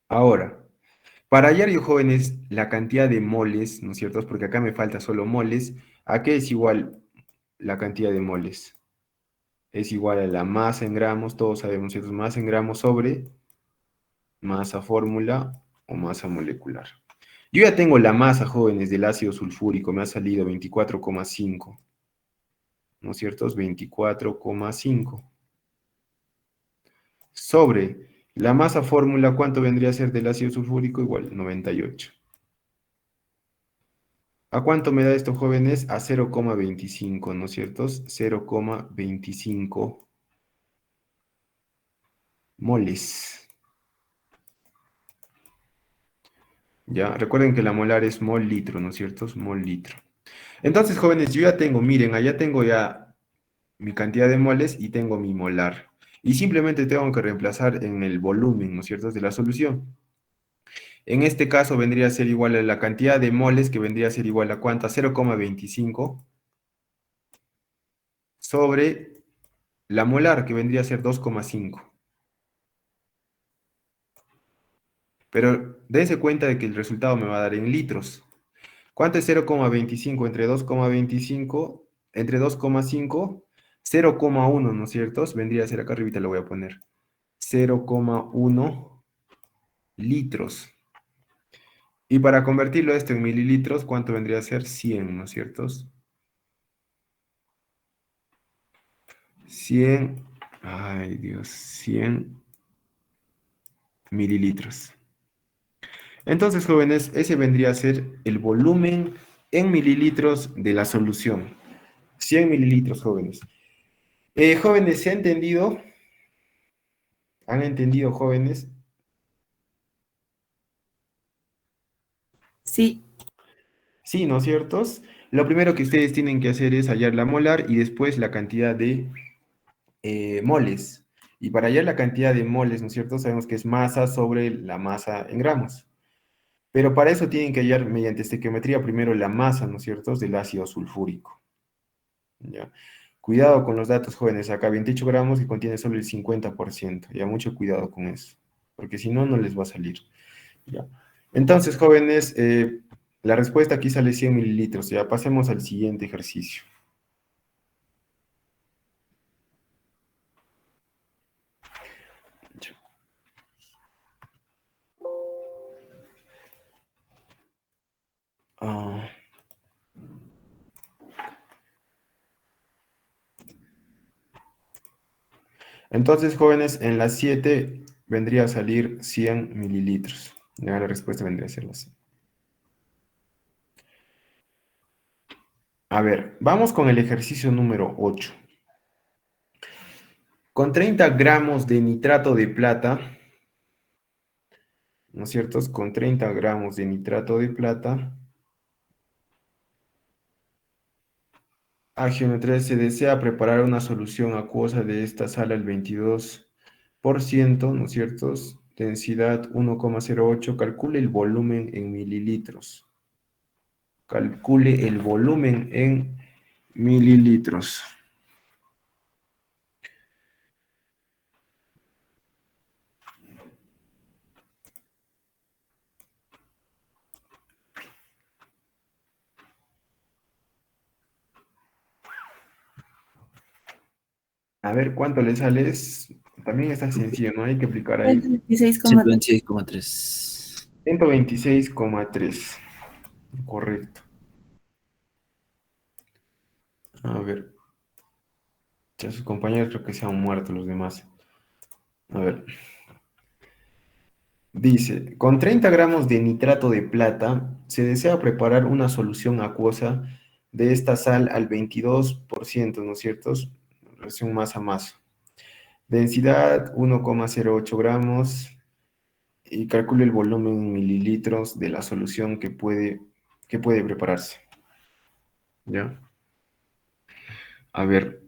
Ahora, para hallar, yo, jóvenes, la cantidad de moles, ¿no es cierto? Porque acá me falta solo moles. ¿A qué es igual la cantidad de moles? Es igual a la masa en gramos, todos sabemos, ¿cierto? Masa en gramos sobre masa fórmula o masa molecular. Yo ya tengo la masa, jóvenes, del ácido sulfúrico, me ha salido 24,5, ¿no es cierto? Es 24,5. Sobre la masa fórmula, ¿cuánto vendría a ser del ácido sulfúrico? Igual, 98. ¿A cuánto me da esto, jóvenes? A 0,25, ¿no es cierto? 0,25 moles. Ya, recuerden que la molar es mol litro, ¿no es cierto? Es mol litro. Entonces, jóvenes, yo ya tengo, miren, allá tengo ya mi cantidad de moles y tengo mi molar. Y simplemente tengo que reemplazar en el volumen, ¿no es cierto?, de la solución. En este caso vendría a ser igual a la cantidad de moles, que vendría a ser igual a ¿cuánto? 0,25 sobre la molar, que vendría a ser 2,5. Pero dense cuenta de que el resultado me va a dar en litros. ¿Cuánto es 0,25 entre 2,25? Entre 2,5, 0,1, ¿no es cierto? Vendría a ser, acá arribita lo voy a poner, 0,1 litros. Y para convertirlo esto en mililitros, ¿cuánto vendría a ser? 100, ¿no es cierto? 100, ay Dios, 100 mililitros. Entonces, jóvenes, ese vendría a ser el volumen en mililitros de la solución. 100 mililitros, jóvenes. Jóvenes, ¿se ha entendido? ¿Han entendido, jóvenes? Sí. Sí, ¿no es cierto? Lo primero que ustedes tienen que hacer es hallar la molar y después la cantidad de moles. Y para hallar la cantidad de moles, ¿no es cierto? Sabemos que es masa sobre la masa en gramos. Pero para eso tienen que hallar mediante estequiometría primero la masa, ¿no es cierto?, del ácido sulfúrico. ¿Ya? Cuidado con los datos, jóvenes. Acá 28 gramos y contiene solo el 50%. Ya, mucho cuidado con eso. Porque si no, no les va a salir. ¿Ya? Entonces, jóvenes, la respuesta aquí sale 100 mililitros. Ya, pasemos al siguiente ejercicio. Ah. Entonces, jóvenes, en las 7 vendría a salir 100 mililitros. Ya, la respuesta vendría a ser así. A ver, vamos con el ejercicio número 8. Con 30 gramos de nitrato de plata, ¿no es cierto? Con 30 gramos de nitrato de plata, a geometría se desea preparar una solución acuosa de esta sal al 22%, ¿no es cierto? Densidad 1,08, calcule el volumen en mililitros. Calcule el volumen en mililitros. A ver cuánto le sale. También está sencillo, no hay que aplicar ahí. 126,3. 126,3. 126,3. Correcto. A ver. Ya sus compañeros creo que se han muerto los demás. A ver. Dice, con 30 gramos de nitrato de plata se desea preparar una solución acuosa de esta sal al 22%, ¿no es cierto? Relación masa a masa. Densidad 1,08 gramos y calcule el volumen en mililitros de la solución que puede prepararse. ¿Ya? A ver,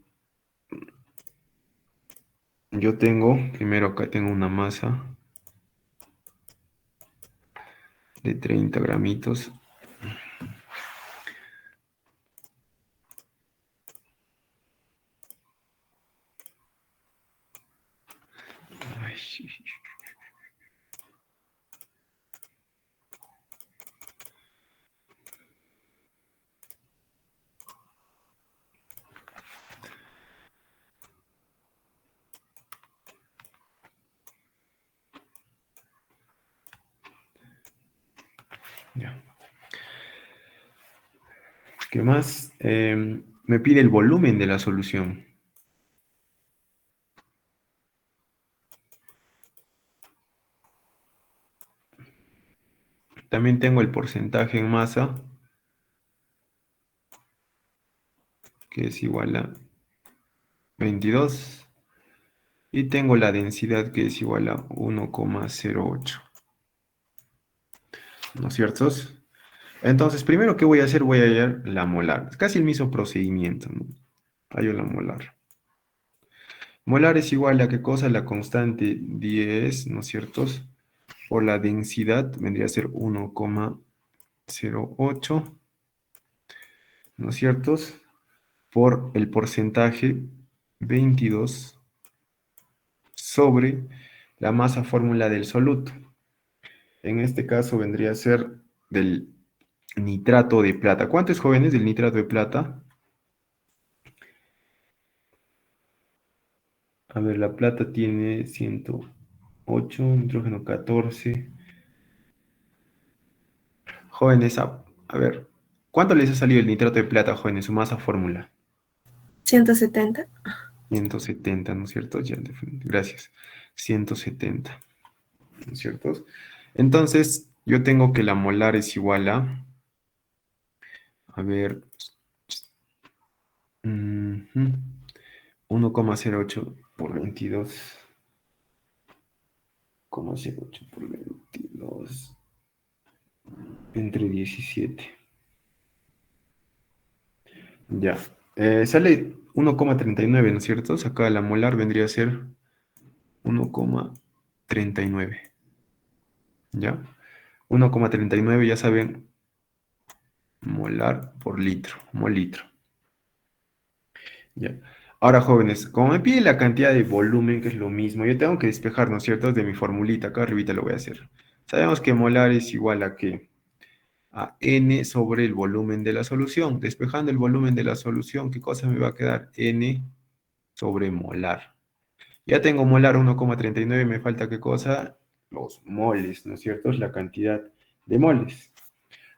primero acá tengo una masa de 30 gramitos. Ay, sí. Ya. ¿Qué más? Me pide el volumen de la solución. También tengo el porcentaje en masa, que es igual a 22. Y tengo la densidad, que es igual a 1,08. ¿No es cierto? Entonces, primero, ¿qué voy a hacer? Voy a hallar la molar. Es casi el mismo procedimiento, ¿no? Hallo la molar. Molar es igual a ¿qué cosa? La constante 10, ¿no es cierto? Por la densidad vendría a ser 1,08, ¿no es cierto? Por el porcentaje 22 sobre la masa fórmula del soluto. En este caso vendría a ser del nitrato de plata. ¿Cuántos jóvenes del nitrato de plata? A ver, la plata tiene 108, nitrógeno 14. Jóvenes, a ver, ¿cuánto les ha salido el nitrato de plata, jóvenes, su masa fórmula? 170. 170, ¿no es cierto? Ya, gracias. 170, ¿no es cierto? Entonces, yo tengo que la molar es igual a ver, 1,08 por 22,08 por 22 entre 17. Ya. Sale 1,39, ¿no es cierto? Acá la molar vendría a ser 1,39. ¿Ya? 1,39, ya saben, molar por litro, molitro. Ya. Ahora, jóvenes, como me pide la cantidad de volumen, que es lo mismo, yo tengo que despejar, ¿no es cierto? De mi formulita, acá arribita lo voy a hacer. Sabemos que molar es igual a ¿qué? A n sobre el volumen de la solución. Despejando el volumen de la solución, ¿qué cosa me va a quedar? N sobre molar. Ya tengo molar 1,39, me falta ¿qué cosa? Los moles, ¿no es cierto? Es la cantidad de moles.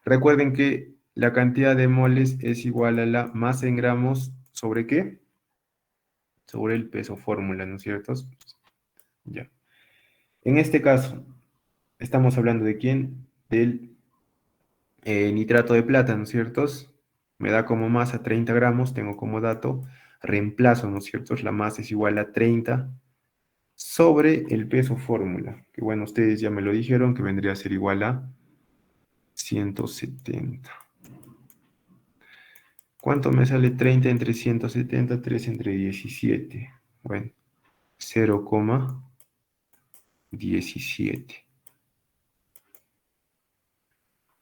Recuerden que la cantidad de moles es igual a la masa en gramos sobre ¿qué? Sobre el peso fórmula, ¿no es cierto? Ya. En este caso, estamos hablando de quién? Del nitrato de plata, ¿no es cierto? Me da como masa 30 gramos, tengo como dato, reemplazo, ¿no es cierto? La masa es igual a 30 sobre el peso fórmula, que bueno, ustedes ya me lo dijeron, que vendría a ser igual a 170. ¿Cuánto me sale 30 entre 170? 3 entre 17. Bueno, 0,17.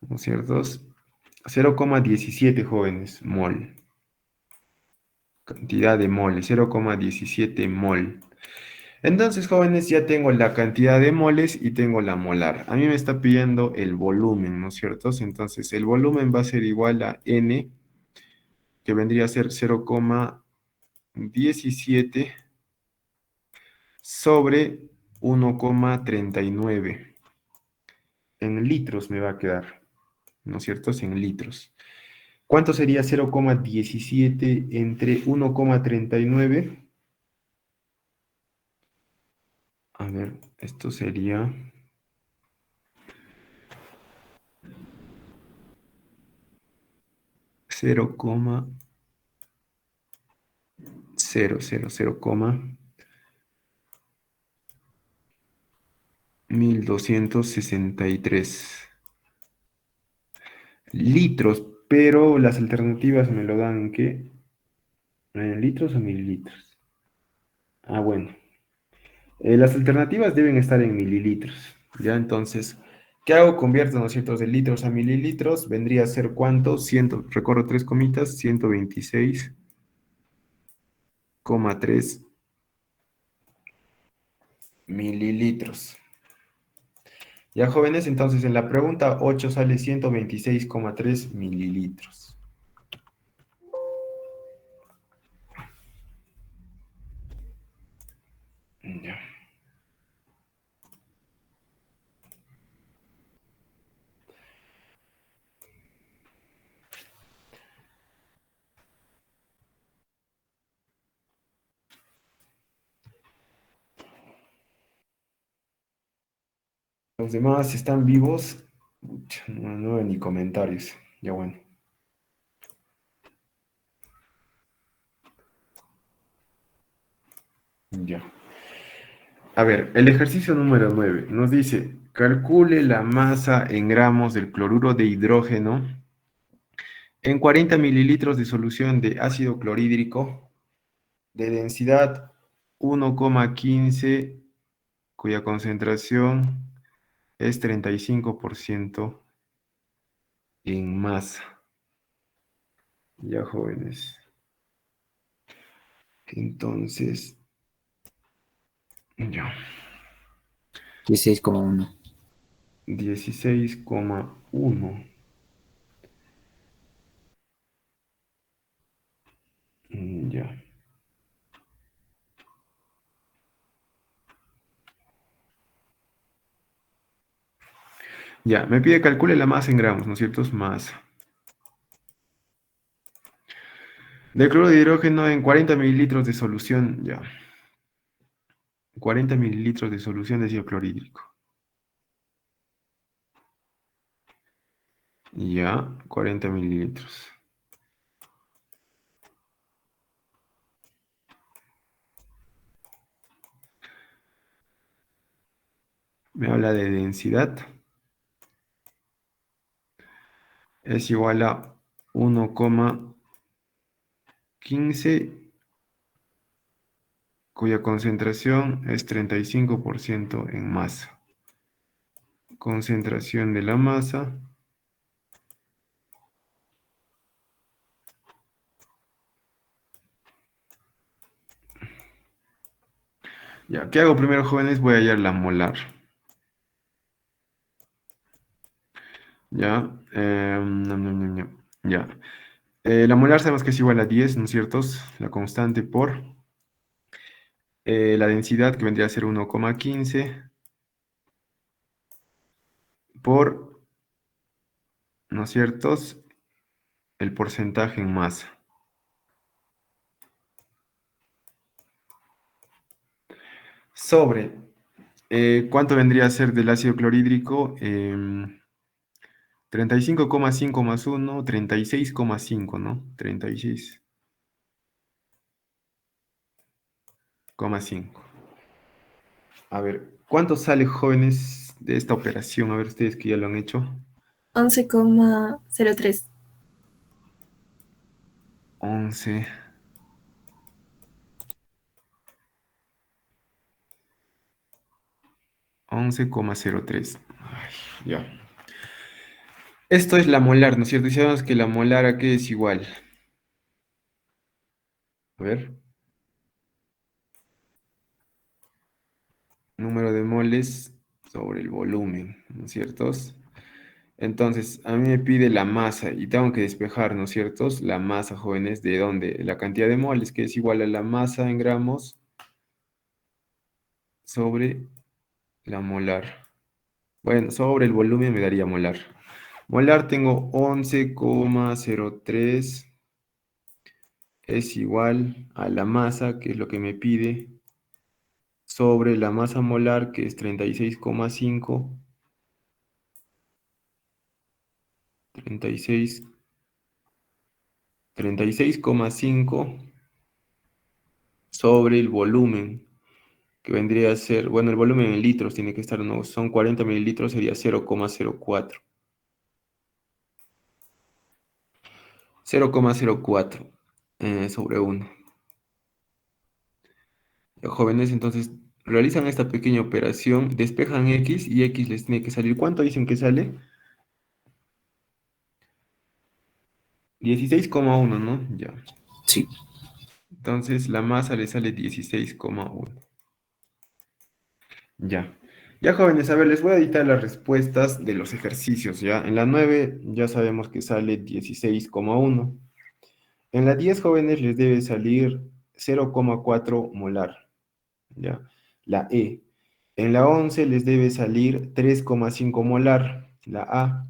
¿No es cierto? 0,17 jóvenes, mol. Cantidad de moles, 0,17 mol. Entonces, jóvenes, ya tengo la cantidad de moles y tengo la molar. A mí me está pidiendo el volumen, ¿no es cierto? Entonces, el volumen va a ser igual a N, que vendría a ser 0,17 sobre 1,39. En litros me va a quedar, ¿no es cierto? En litros. ¿Cuánto sería 0,17 entre 1,39? A ver, esto sería 0,000,1263 litros, pero las alternativas me lo dan ¿en qué? ¿En litros o mililitros? Ah, bueno. Las alternativas deben estar en mililitros. Ya, entonces, ¿qué hago? Convierto, ¿no es cierto?, de litros a mililitros. Vendría a ser ¿cuánto? Recorro tres comitas, 126,3 mililitros. Ya, jóvenes, entonces en la pregunta 8 sale 126,3 mililitros. Ya. Los demás están vivos. Ucha, no veo ni comentarios. Ya, bueno. Ya. A ver, el ejercicio número 9 nos dice, calcule la masa en gramos del cloruro de hidrógeno en 40 mililitros de solución de ácido clorhídrico de densidad 1,15, cuya concentración es 35% en masa. Ya, jóvenes. Entonces, ya. 16,1. 16,1. Ya. Ya, me pide calcule la masa en gramos, ¿no es cierto? Es masa. De cloruro de hidrógeno en 40 mililitros de solución, ya. 40 mililitros de solución de ácido clorhídrico. Ya, 40 mililitros. Me habla de densidad. Es igual a 1,15, cuya concentración es 35% en masa. Concentración de la masa. Ya, ¿qué hago primero, jóvenes? Voy a hallar la molar. Ya, ya. La molar sabemos que es igual a 10, ¿no es cierto? La constante por la densidad, que vendría a ser 1,15, por, ¿no es cierto?, el porcentaje en masa. Sobre, ¿cuánto vendría a ser del ácido clorhídrico? 35,5 más 1, 36,5, ¿no? 36,5. A ver, ¿cuánto sale, jóvenes, de esta operación? A ver, ustedes que ya lo han hecho. 11,03. 11. 11,03. Ay, ya. Esto es la molar, ¿no es cierto? Y sabemos que la molar a qué es igual. A ver. Número de moles sobre el volumen, ¿no es cierto? Entonces, a mí me pide la masa y tengo que despejar, ¿no es cierto? La masa, jóvenes, ¿de dónde? La cantidad de moles, que es igual a la masa en gramos sobre la molar. Bueno, sobre el volumen me daría molar. Molar tengo 11,03 es igual a la masa, que es lo que me pide, sobre la masa molar, que es 36,5, 36, 36,5 sobre el volumen, que vendría a ser, bueno, el volumen en litros tiene que estar, no, son 40 mililitros, sería 0,04. 0,04 sobre 1. Jóvenes, entonces realizan esta pequeña operación, despejan X y X les tiene que salir. ¿Cuánto dicen que sale? 16,1, ¿no? Ya. Sí. Entonces la masa le sale 16,1. Ya. Ya, jóvenes, a ver, les voy a editar las respuestas de los ejercicios, ¿ya? En la 9 ya sabemos que sale 16,1. En la 10, jóvenes, les debe salir 0,4 molar, ¿ya? La E. En la 11 les debe salir 3,5 molar, la A.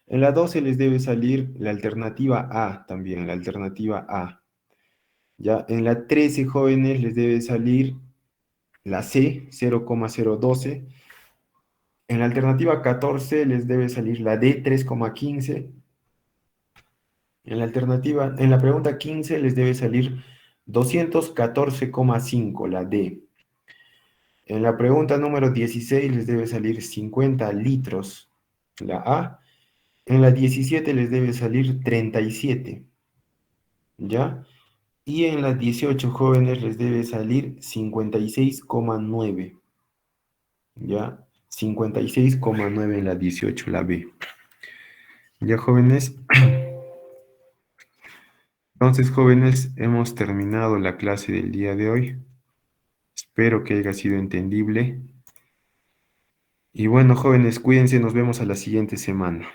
En la 12 les debe salir la alternativa A también, la alternativa A. Ya, en la 13, jóvenes, les debe salir la C, 0,012. En la alternativa 14 les debe salir la D, 3,15. En la pregunta 15 les debe salir 214,5, la D. En la pregunta número 16 les debe salir 50 litros, la A. En la 17 les debe salir 37, ¿ya? Y en las 18, jóvenes, les debe salir 56,9, ¿ya? 56,9 en la 18, la B. ¿Ya, jóvenes? Entonces, jóvenes, hemos terminado la clase del día de hoy. Espero que haya sido entendible. Y bueno, jóvenes, cuídense, nos vemos a la siguiente semana.